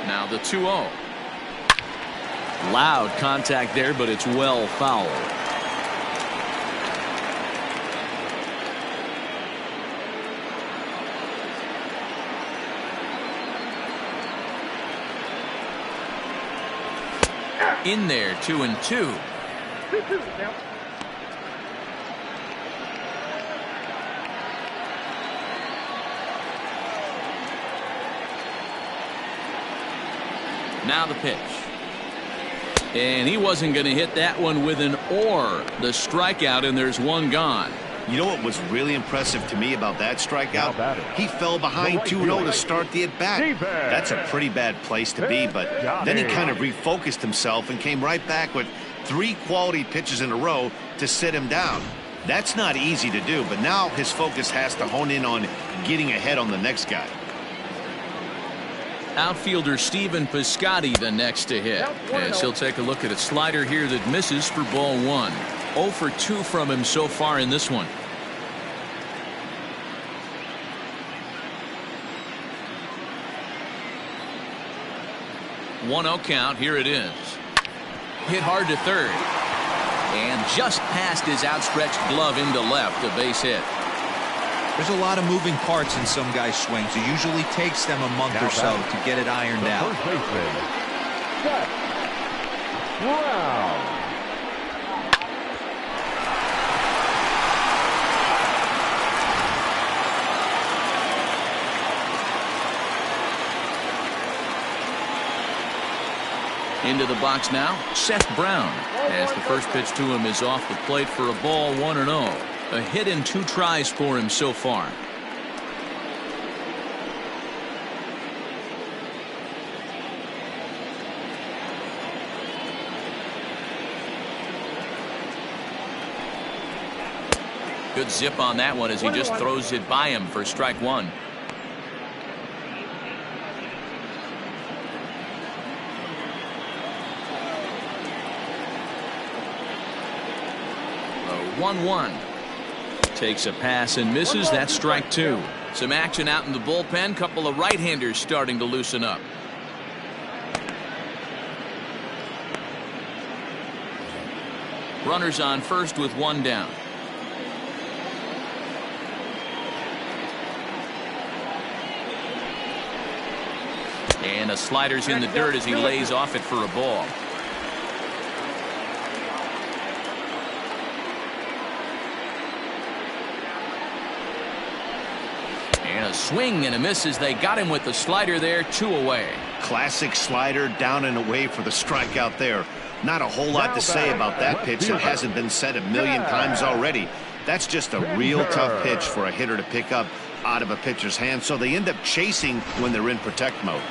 Now the 2-0. Loud contact there, but it's well fouled. In there, 2-2. Now the pitch. And he wasn't going to hit that one with an or. The strikeout, and there's one gone. You know what was really impressive to me about that strikeout? He fell behind 2-0 to start the at-bat. That's a pretty bad place to be, but then he kind of refocused himself and came right back with 3 quality pitches in a row to sit him down. That's not easy to do, but now his focus has to hone in on getting ahead on the next guy. Outfielder Steven Piscotty the next to hit. As he'll take a look at a slider here that misses for ball 1. 0 for 2 from him so far in this one. One-0 count. Here it is. Hit hard to third. And just past his outstretched glove into left. A base hit. There's a lot of moving parts in some guys' swings. It usually takes them a month or so to get it ironed out. First baseman, Seth Brown. Into the box now, Seth Brown. As the first pitch to him is off the plate for a ball, 1-0. A hit in 2 tries for him so far. Good zip on that one as he just throws it by him for strike 1. A 1-1. Takes a pass and misses. That's strike 2. Some action out in the bullpen. Couple of right-handers starting to loosen up. Runners on first with 1 down. And a slider's in the dirt as he lays off it for a ball. And a swing and a miss as they got him with the slider there. 2 away. Classic slider, down and away for the strikeout there. Not a whole lot to say about that pitch. It hasn't been said a million times already. That's just a real tough pitch for a hitter to pick up out of a pitcher's hand, so they end up chasing when they're in protect mode.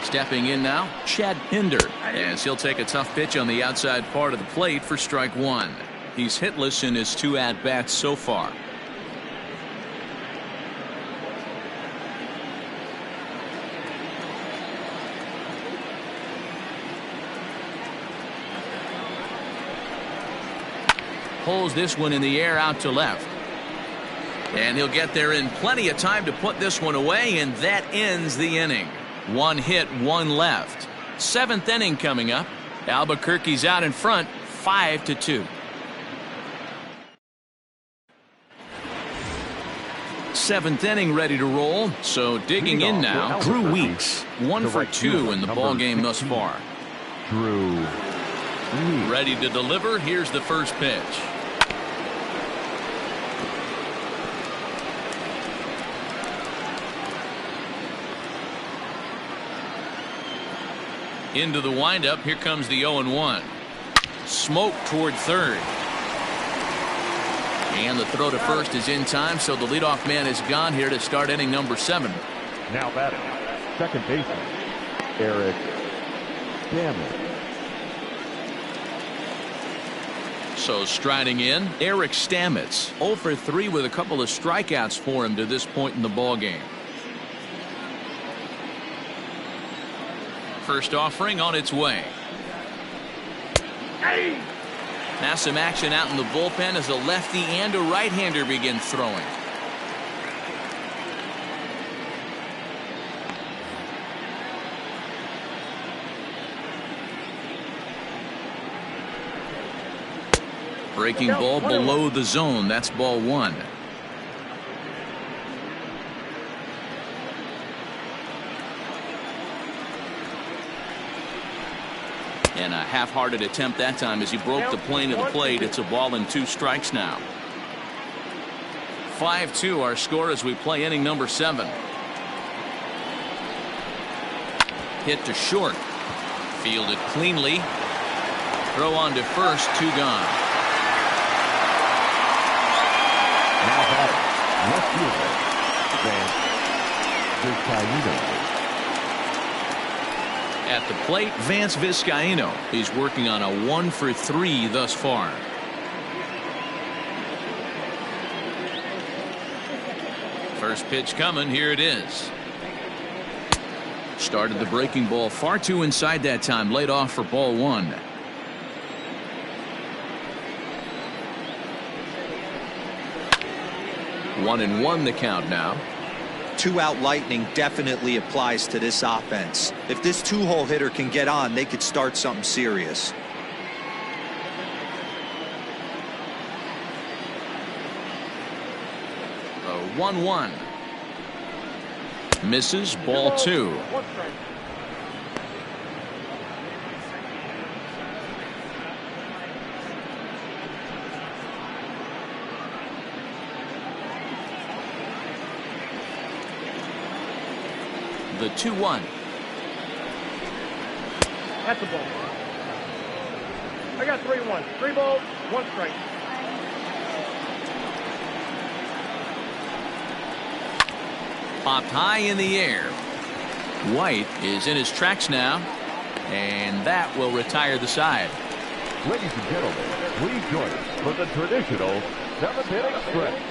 Stepping in now, Chad Pinder, as he'll take a tough pitch on the outside part of the plate for strike 1. He's hitless in his 2 at-bats so far. Pulls this one in the air out to left. And he'll get there in plenty of time to put this one away, and that ends the inning. 1 hit, 1 left. 7th inning coming up. Albuquerque's out in front, 5-2. 7th inning ready to roll. So digging in now, Drew Weeks. 1 for 2 in the ball game thus far. Drew Weeks. Ready to deliver. Here's the first pitch. Into the windup. Here comes the 0-1. Smoke toward third. And the throw to first is in time, so the leadoff man is gone here to start inning number 7. Now batting, second baseman, Eric Stamets. So striding in, Eric Stamets. 0 for 3 with a couple of strikeouts for him to this point in the ball game. First offering on its way. Now some action out in the bullpen as a lefty and a right-hander begin throwing. Breaking ball below the zone. That's ball one. And a half-hearted attempt that time as he broke the plane of the plate. It's a ball and 2 strikes now. 5-2 our score as we play inning number 7. Hit to short. Fielded cleanly. Throw on to first. 2 gone. Now batting, left fielder, Vizcaíno. At the plate, Vance Vizcaíno. He's working on a 1-for-3 thus far. First pitch coming. Here it is. Started the breaking ball far too inside that time. Laid off for ball 1. One and one the count now. 2-out lightning definitely applies to this offense. If this 2-hole hitter can get on, they could start something serious. A 1-1. Misses. Ball 2. The 2-1. That's the ball. I got 3-1. 3 balls, 1 strike. Popped high in the air. White is in his tracks now, and that will retire the side. Ladies and gentlemen, please join us for the traditional 7th-inning stretch.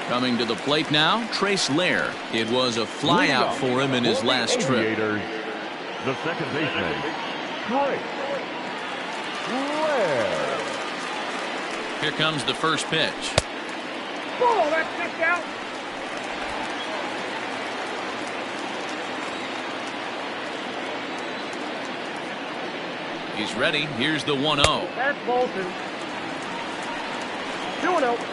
Coming to the plate now, Trace Lair. It was a flyout for him in his last trip. Aviators, the second baseman, Trace Lair. Here comes the first pitch. Oh, that's kicked out. He's ready. Here's the 1-0. That's Bolton. 2-0.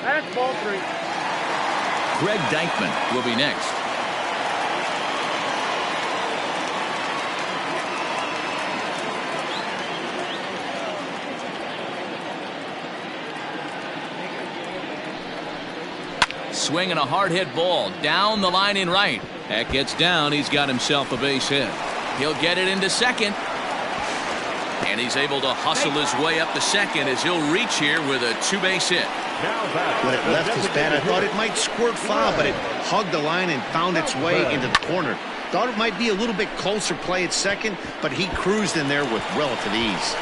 That's ball 3. Greg Deichmann will be next. Swinging a hard hit ball down the line in right. That gets down. He's got himself a base hit. He'll get it into second. And he's able to hustle his way up to second as he'll reach here with a 2-base hit. When it left his bat, I thought it might squirt foul, but it hugged the line and found its way into the corner. Thought it might be a little bit closer play at second, but he cruised in there with relative ease.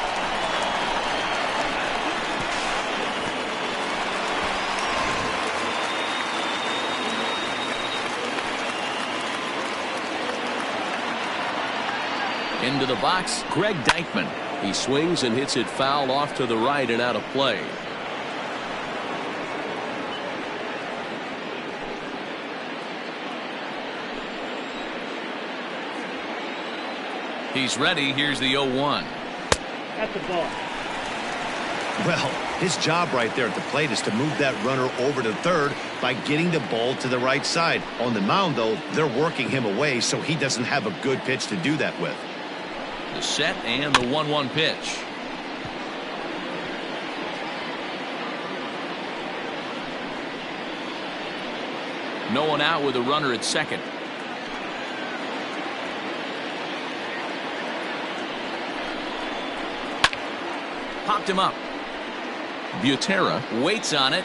Into the box, Greg Deichmann. He swings and hits it foul off to the right and out of play. He's ready. Here's the 0-1. That's the ball. Well, his job right there at the plate is to move that runner over to third by getting the ball to the right side. On the mound, though, they're working him away, so he doesn't have a good pitch to do that with. The set and the 1-1 pitch. No one out with a runner at second. Popped him up. Butera waits on it.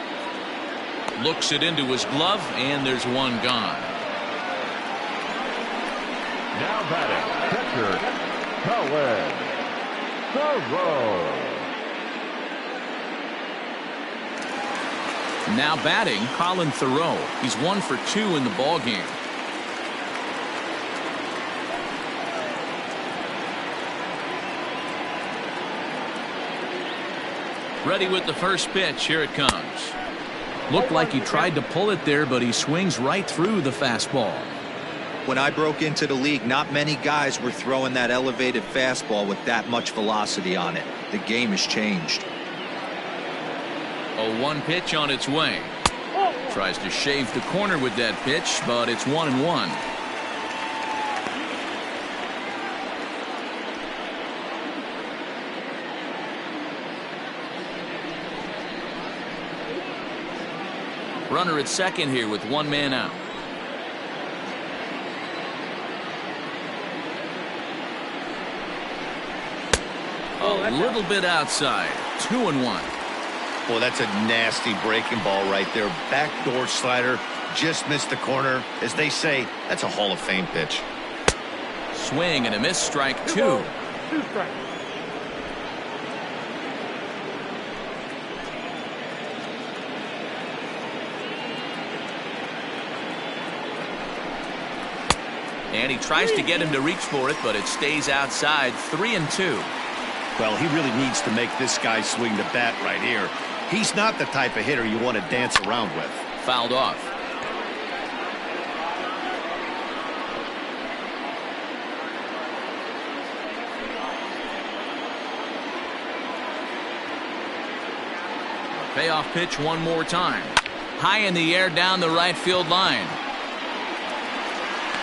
Looks it into his glove, and there's one gone. Now batting, catcher, Colin Thoreau. Now batting, Colin Thoreau. He's 1 for 2 in the ball game. Ready with the first pitch. Here it comes. Looked like he tried to pull it there, but he swings right through the fastball. When I broke into the league, not many guys were throwing that elevated fastball with that much velocity on it. The game has changed. A 1 pitch on its way. Tries to shave the corner with that pitch, but it's 1-1. Runner at second here with 1 man out. A little bit outside. 2-1. Well, that's a nasty breaking ball right there. Backdoor slider. Just missed the corner. As they say, that's a Hall of Fame pitch. Swing and a miss. Strike 2. 2 strikes. And he tries to get him to reach for it, but it stays outside. 3-2. Well, he really needs to make this guy swing the bat right here. He's not the type of hitter you want to dance around with. Fouled off. Payoff pitch one more time. High in the air down the right field line.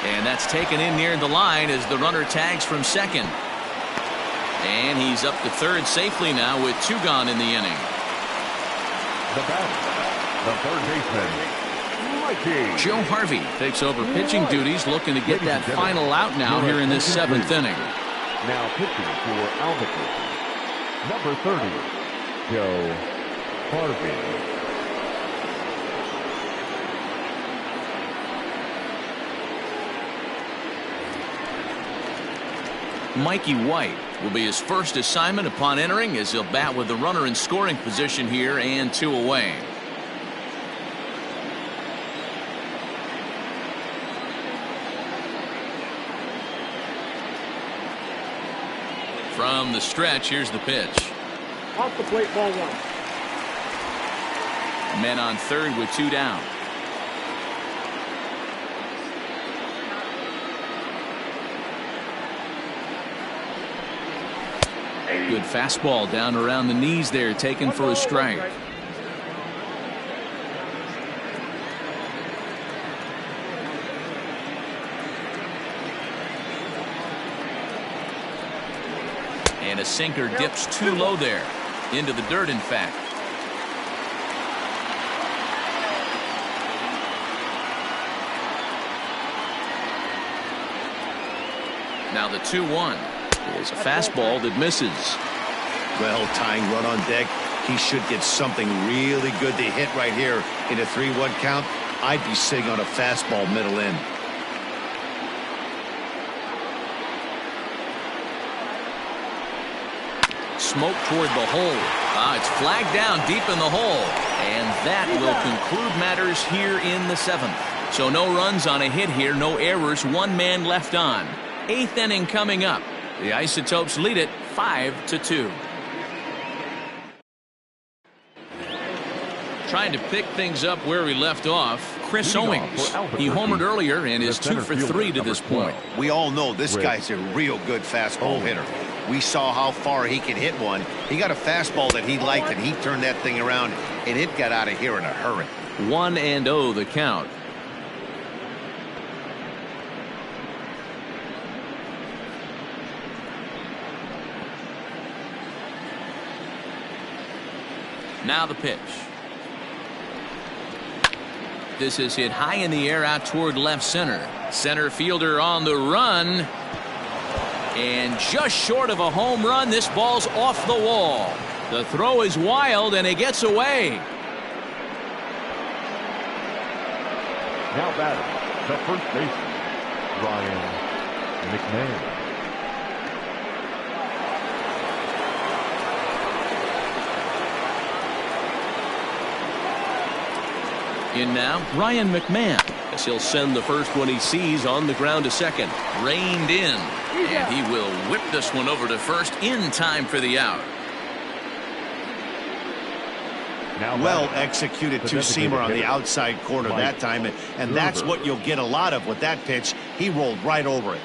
And that's taken in near the line as the runner tags from second. And he's up to third safely now with 2 gone in the inning. The batter, the third baseman, Mikey. Joe Harvey takes over pitching duties, looking to get that final out now here in this 7th inning. Now pitching for Albuquerque, number 30, Joe Harvey. Mikey White will be his first assignment upon entering, as he'll bat with the runner in scoring position here and 2 away. From the stretch, here's the pitch. Off the plate, ball 1. Men on third with 2 down. Good fastball down around the knees there, taken for a strike. And a sinker dips too low there. Into the dirt, in fact. Now the 2-1. Is a fastball that misses. Well, tying run on deck. He should get something really good to hit right here in a 3-1 count. I'd be sitting on a fastball middle in. Smoke toward the hole. It's flagged down deep in the hole. And that will conclude matters here in the 7th. So no runs on a hit here, no errors, 1 man left on. 8th inning coming up. The Isotopes lead it 5-2. Trying to pick things up where we left off, Chris Owings. He homered earlier and is 2 for 3 to this point. We all know this guy's a real good fastball hitter. We saw how far he can hit one. He got a fastball that he liked, and he turned that thing around, and it got out of here in a hurry. 1-0 the count. Now the pitch. this is hit high in the air out toward left center. Center fielder on the run. And just short of a home run, this ball's off the wall. The throw is wild, and it gets away. Now batting, the first baseman, Ryan McMahon. In now, Ryan McMahon. As he'll send the first one he sees on the ground to second. Reined in. And he will whip this one over to first in time for the out. Well executed two-seamer on the outside corner that time, and that's what you'll get a lot of with that pitch. He rolled right over it.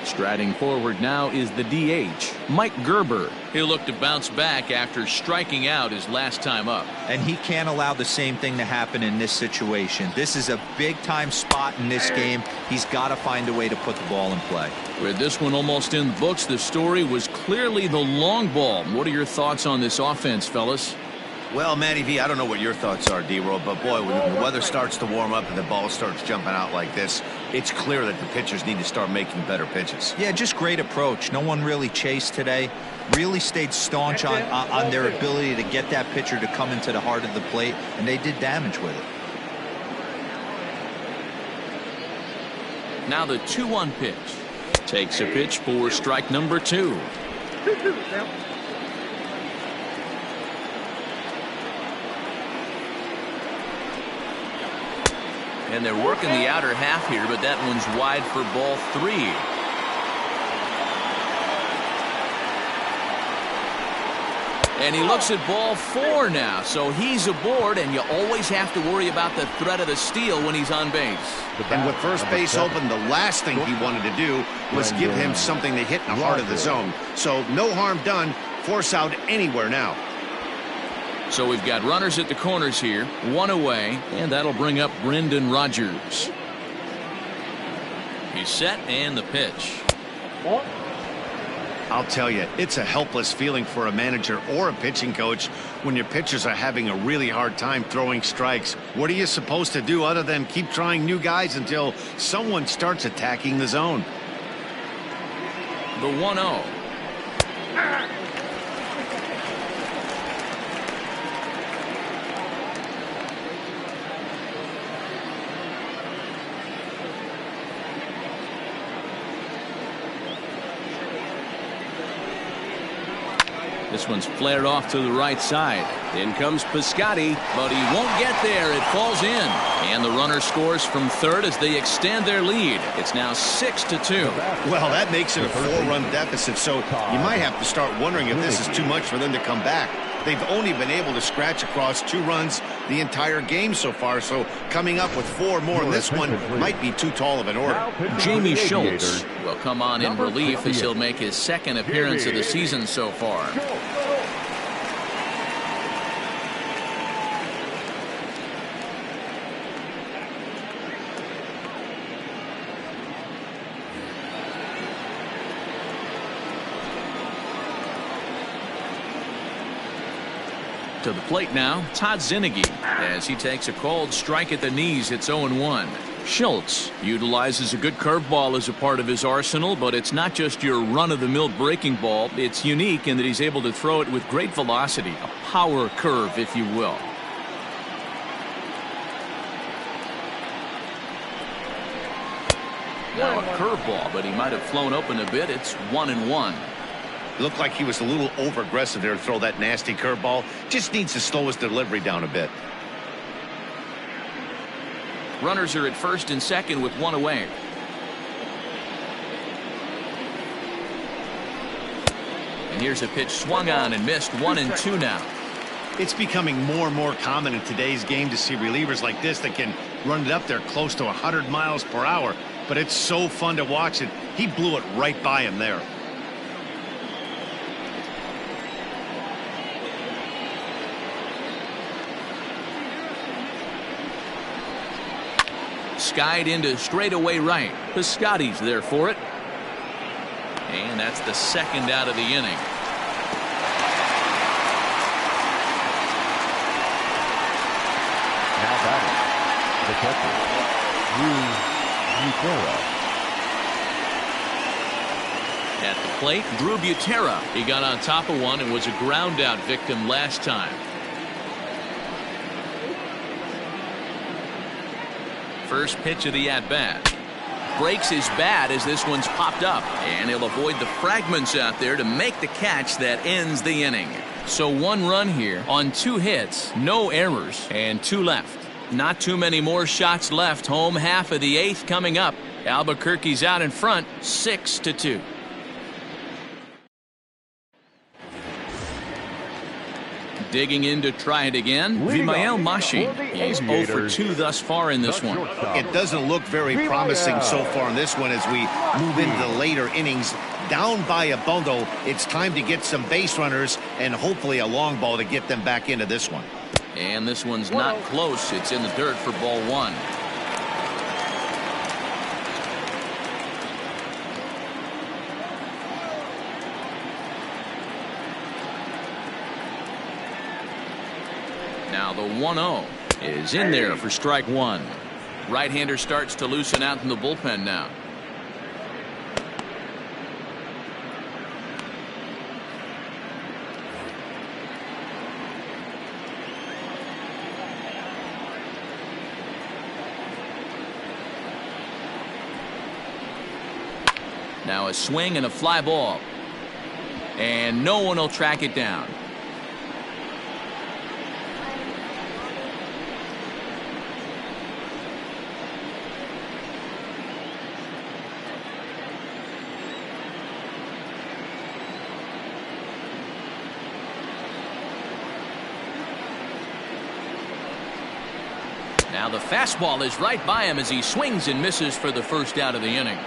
Striding forward now is the DH, Mike Gerber. He'll look to bounce back after striking out his last time up. And he can't allow the same thing to happen in this situation. This is a big-time spot in this game. He's got to find a way to put the ball in play. With this one almost in the books, the story was clearly the long ball. What are your thoughts on this offense, fellas? Well, Matty V, I don't know what your thoughts are, D-Roll, but boy, when the weather starts to warm up and the ball starts jumping out like this, it's clear that the pitchers need to start making better pitches. Yeah, just great approach. No one really chased today. Really stayed staunch on their ability to get that pitcher to come into the heart of the plate, and they did damage with it. Now the 2-1 pitch. Takes a pitch for strike number 2. And they're working the outer half here, but that one's wide for ball 3. And he looks at ball 4 now, so he's aboard, and you always have to worry about the threat of the steal when he's on base. And with first base open, the last thing he wanted to do was give him something to hit in the heart of the zone. So no harm done. Force out anywhere now. So we've got runners at the corners here, 1 away, and that'll bring up Brendan Rodgers. He's set, and the pitch. I'll tell you, it's a helpless feeling for a manager or a pitching coach when your pitchers are having a really hard time throwing strikes. What are you supposed to do other than keep trying new guys until someone starts attacking the zone? The 1-0. This one's flared off to the right side. In comes Piscotty. But he won't get there. It falls in. And the runner scores from third as they extend their lead. It's now 6-2. Well, that makes it a 4-run deficit, so you might have to start wondering if this is too much for them to come back. They've only been able to scratch across 2 runs the entire game so far, so coming up with 4 more in this one might be too tall of an order. Jamie Schultz will come on in relief as he'll make his 2nd appearance of the season so far. To the plate now, Todd Zinnigy, as he takes a called strike at the knees. It's 0-1. Schultz utilizes a good curveball as a part of his arsenal, but it's not just your run-of-the-mill breaking ball. It's unique in that he's able to throw it with great velocity, a power curve, if you will. Now a curveball, but he might have flown open a bit. It's 1-1. Looked like he was a little over-aggressive there to throw that nasty curveball. Just needs to slow his delivery down a bit. Runners are at first and second with 1 away. And here's a pitch swung on and missed. 1-2 now. It's becoming more and more common in today's game to see relievers like this that can run it up there close to 100 miles per hour. But it's so fun to watch it. He blew it right by him there. Skied into straightaway right. Piscotty's there for it. And that's the 2nd out of the inning. the catcher, Butera. At the plate, Drew Butera. He got on top of one and was a ground out victim last time. First pitch of the at-bat. Breaks his bat as this one's popped up, and he'll avoid the fragments out there to make the catch that ends the inning. So 1 run here on 2 hits, no errors, and 2 left. Not too many more shots left. Home half of the 8th coming up. Albuquerque's out in front, 6-2. Digging in to try it again, Vimael Mashi. He's 0 for 2 thus far in this one. It doesn't look very promising so far in this one as we move into the later innings. Down by a bundle, it's time to get some base runners and hopefully a long ball to get them back into this one. And this one's not close. It's in the dirt for ball 1. Now the 1-0 is in there for strike 1. Right-hander starts to loosen out in the bullpen now. Now a swing and a fly ball. And no one will track it down. Now the fastball is right by him as he swings and misses for the first out of the inning.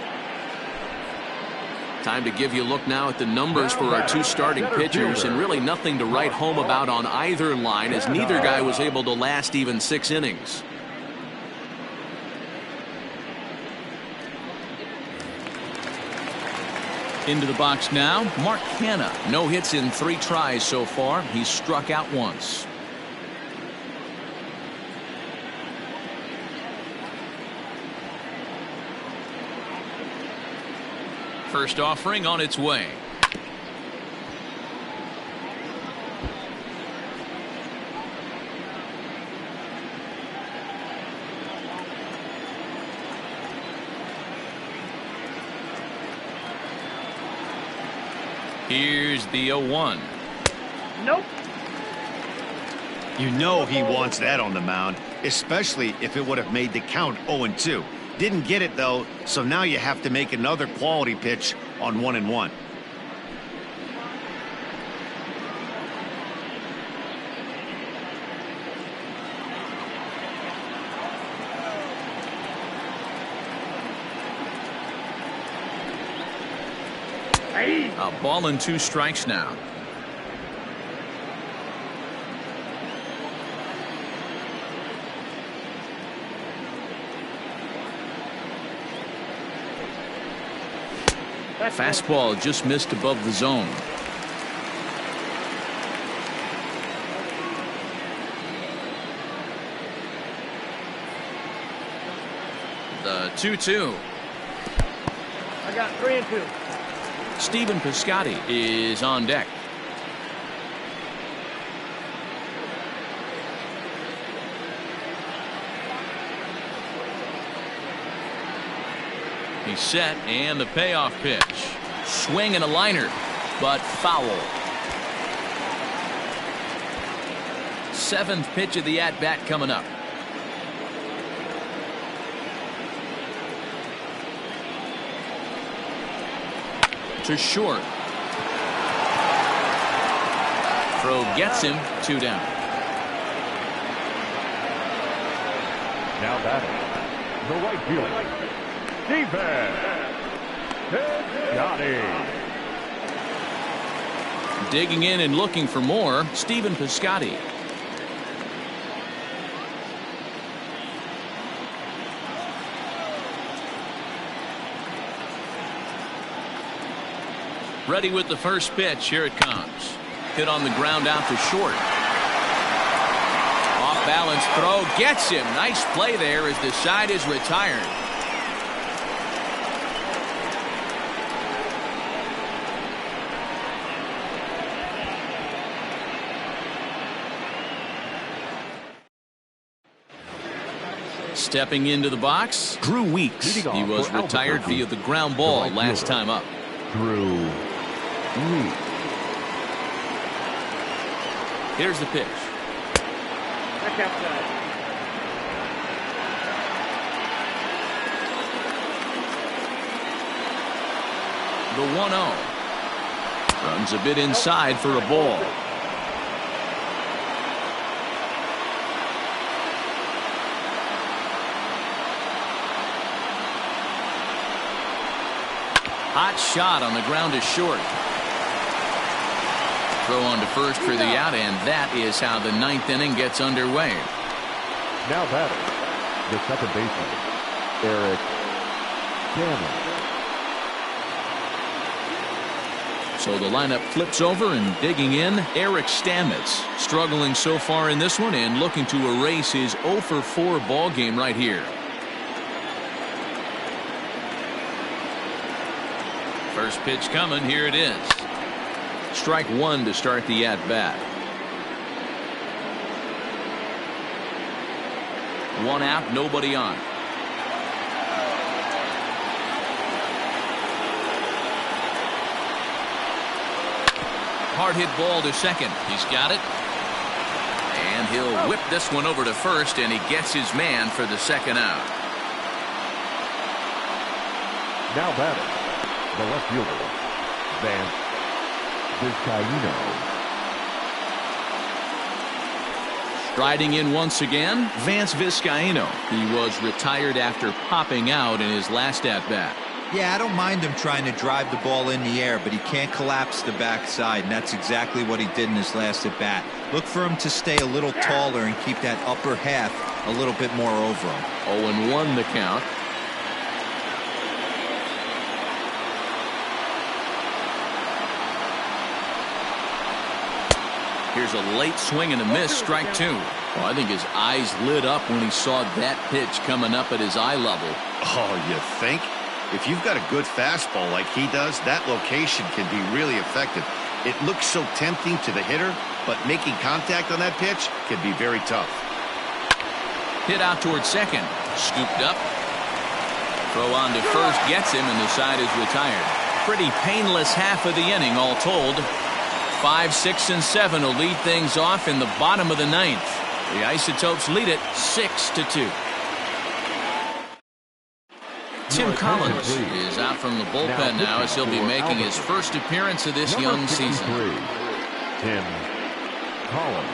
Time to give you a look now at the numbers for our 2 starting pitchers, and really nothing to write home about on either line as neither guy was able to last even 6 innings. Into the box now, Mark Canha. No hits in 3 tries so far. He's struck out once. First offering on its way. Here's the 0-1. Nope. You know he wants that on the mound, especially if it would have made the count 0-2. Didn't get it, though, so now you have to make another quality pitch on 1-1. A ball and 2 strikes now. Fastball just missed above the zone. The 2-2. I got 3-2. Stephen Piscotty is on deck. He's set, and the payoff pitch. Swing and a liner, but foul. 7th pitch of the at-bat coming up. To short. Throw gets him, 2 down. Now batting, the right fielder, Stephen Piscotty. Digging in and looking for more, Stephen Piscotty. Ready with the first pitch. Here it comes. Hit on the ground out to short. Off Off-balance throw gets him. Nice play there as the side is retired. Stepping into the box, Drew Weeks. He was retired via the ground ball last time up. Drew Weeks. Here's the pitch. Back outside. The 1-0. Runs a bit inside for a ball. Hot shot on the ground is short. Throw on to first for the out, and that is how the 9th inning gets underway. Now batting, the second baseman, Eric Stamets. So the lineup flips over, and digging in, Eric Stamets. Struggling so far in this one and looking to erase his 0 for 4 ball game right here. First pitch coming. Here it is. Strike 1 to start the at-bat. 1 out, nobody on. Hard hit ball to second. He's got it. And he'll whip this one over to first, and he gets his man for the second out. Now batting, the left fielder, Vance Vizcaino. Striding in once again, Vance Vizcaino. He was retired after popping out in his last at-bat. Yeah, I don't mind him trying to drive the ball in the air, but he can't collapse the backside, and that's exactly what he did in his last at-bat. Look for him to stay a little taller and keep that upper half a little bit more over him. 0-1 the count. Here's a late swing and a miss, strike 2. Well, I think his eyes lit up when he saw that pitch coming up at his eye level. Oh, you think? If you've got a good fastball like he does, that location can be really effective. It looks so tempting to the hitter, but making contact on that pitch can be very tough. Hit out towards second. Scooped up. Throw on to first gets him, and the side is retired. Pretty painless half of the inning, all told. 5, 6, and 7 will lead things off in the bottom of the 9th. The Isotopes lead it 6-2. Tim Collins is out from the bullpen now as he'll be making his first appearance of this young season. Tim Collins.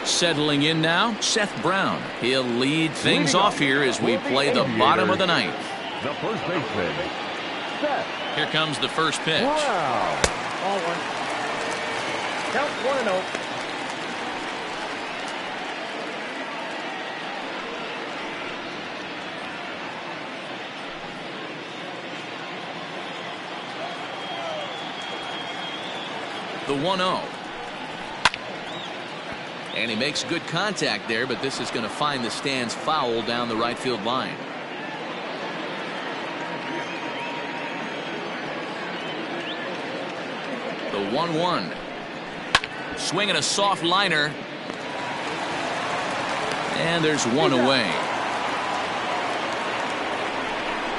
Settling in now, Seth Brown. He'll lead things off here as we play the bottom of the 9th. The first baseman, Seth. Here comes the first pitch. Wow. Ball 1. Count 1-0. The 1-0. And he makes good contact there, but this is going to find the stands foul down the right field line. The 1-1. Swinging a soft liner. And there's one away.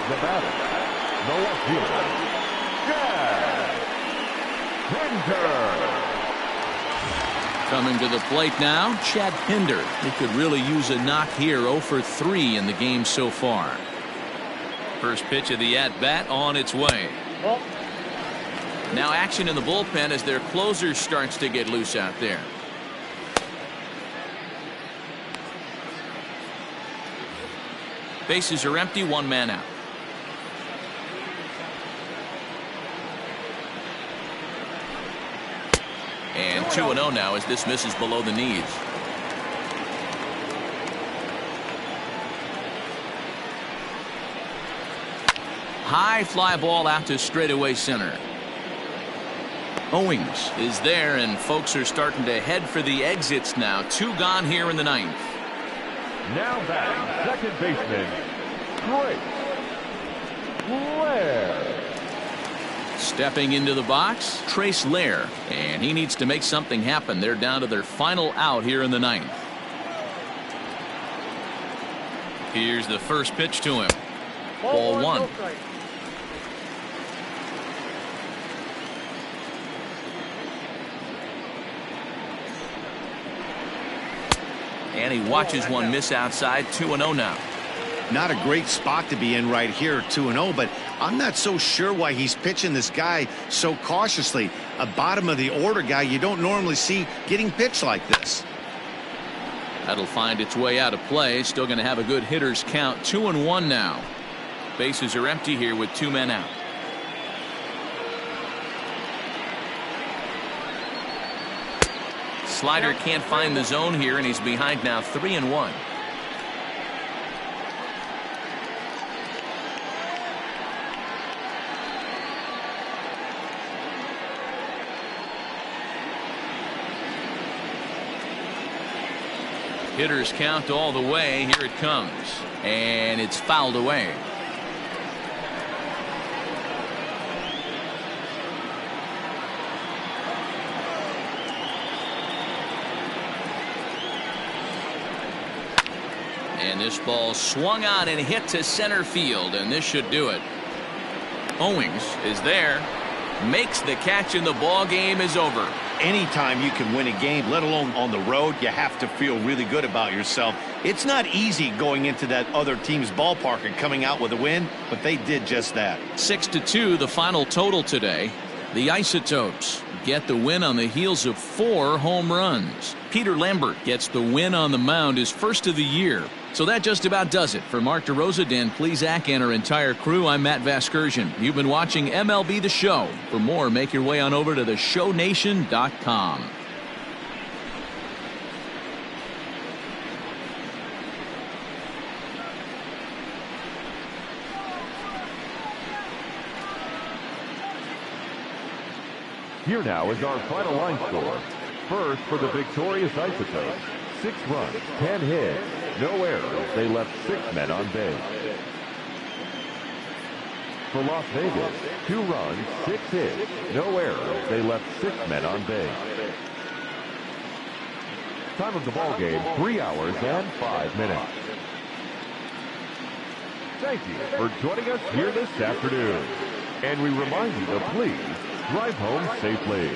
The batter, the left fielder, Pinder. Coming to the plate now, Chad Pinder. He could really use a knock here. 0 for 3 in the game so far. First pitch of the at-bat on its way. Well, now action in the bullpen as their closer starts to get loose out there. Bases are empty, 1 man out. And 2-0 now as this misses below the knees. High fly ball out to straightaway center. Owings is there, and folks are starting to head for the exits now. 2 gone here in the 9th. Now batting, second baseman, Trace Lair. Stepping into the box, Trace Lair, and he needs to make something happen. They're down to their final out here in the 9th. Here's the first pitch to him. Ball 1. And he watches one miss outside. 2-0 now. Not a great spot to be in right here, 2-0, but I'm not so sure why he's pitching this guy so cautiously. A bottom of the order guy you don't normally see getting pitched like this. That'll find its way out of play. Still going to have a good hitter's count. 2-1 now. Bases are empty here with 2 men out. Slider can't find the zone here, and he's behind now. 3-1. Hitters count all the way. Here it comes, and it's fouled away. And this ball swung on and hit to center field, and this should do it. Owings is there, makes the catch, and the ball game is over. Anytime you can win a game, let alone on the road, you have to feel really good about yourself. It's not easy going into that other team's ballpark and coming out with a win, but they did just that. 6-2 the final total today. The Isotopes get the win on the heels of 4 home runs. Peter Lambert gets the win on the mound, his first of the year. So that just about does it. For Mark DeRosa, Dan Plesac, and our entire crew, I'm Matt Vasgersian. You've been watching MLB The Show. For more, make your way on over to theshownation.com. Here now is our final line score. First for the victorious Isotopes, 6 runs, 10 hits, no errors. They left 6 men on base. For Las Vegas, 2 runs, 6 hits, no errors. They left 6 men on base. Time of the ball game, 3 hours and 5 minutes. Thank you for joining us here this afternoon. And we remind you to please drive home safely.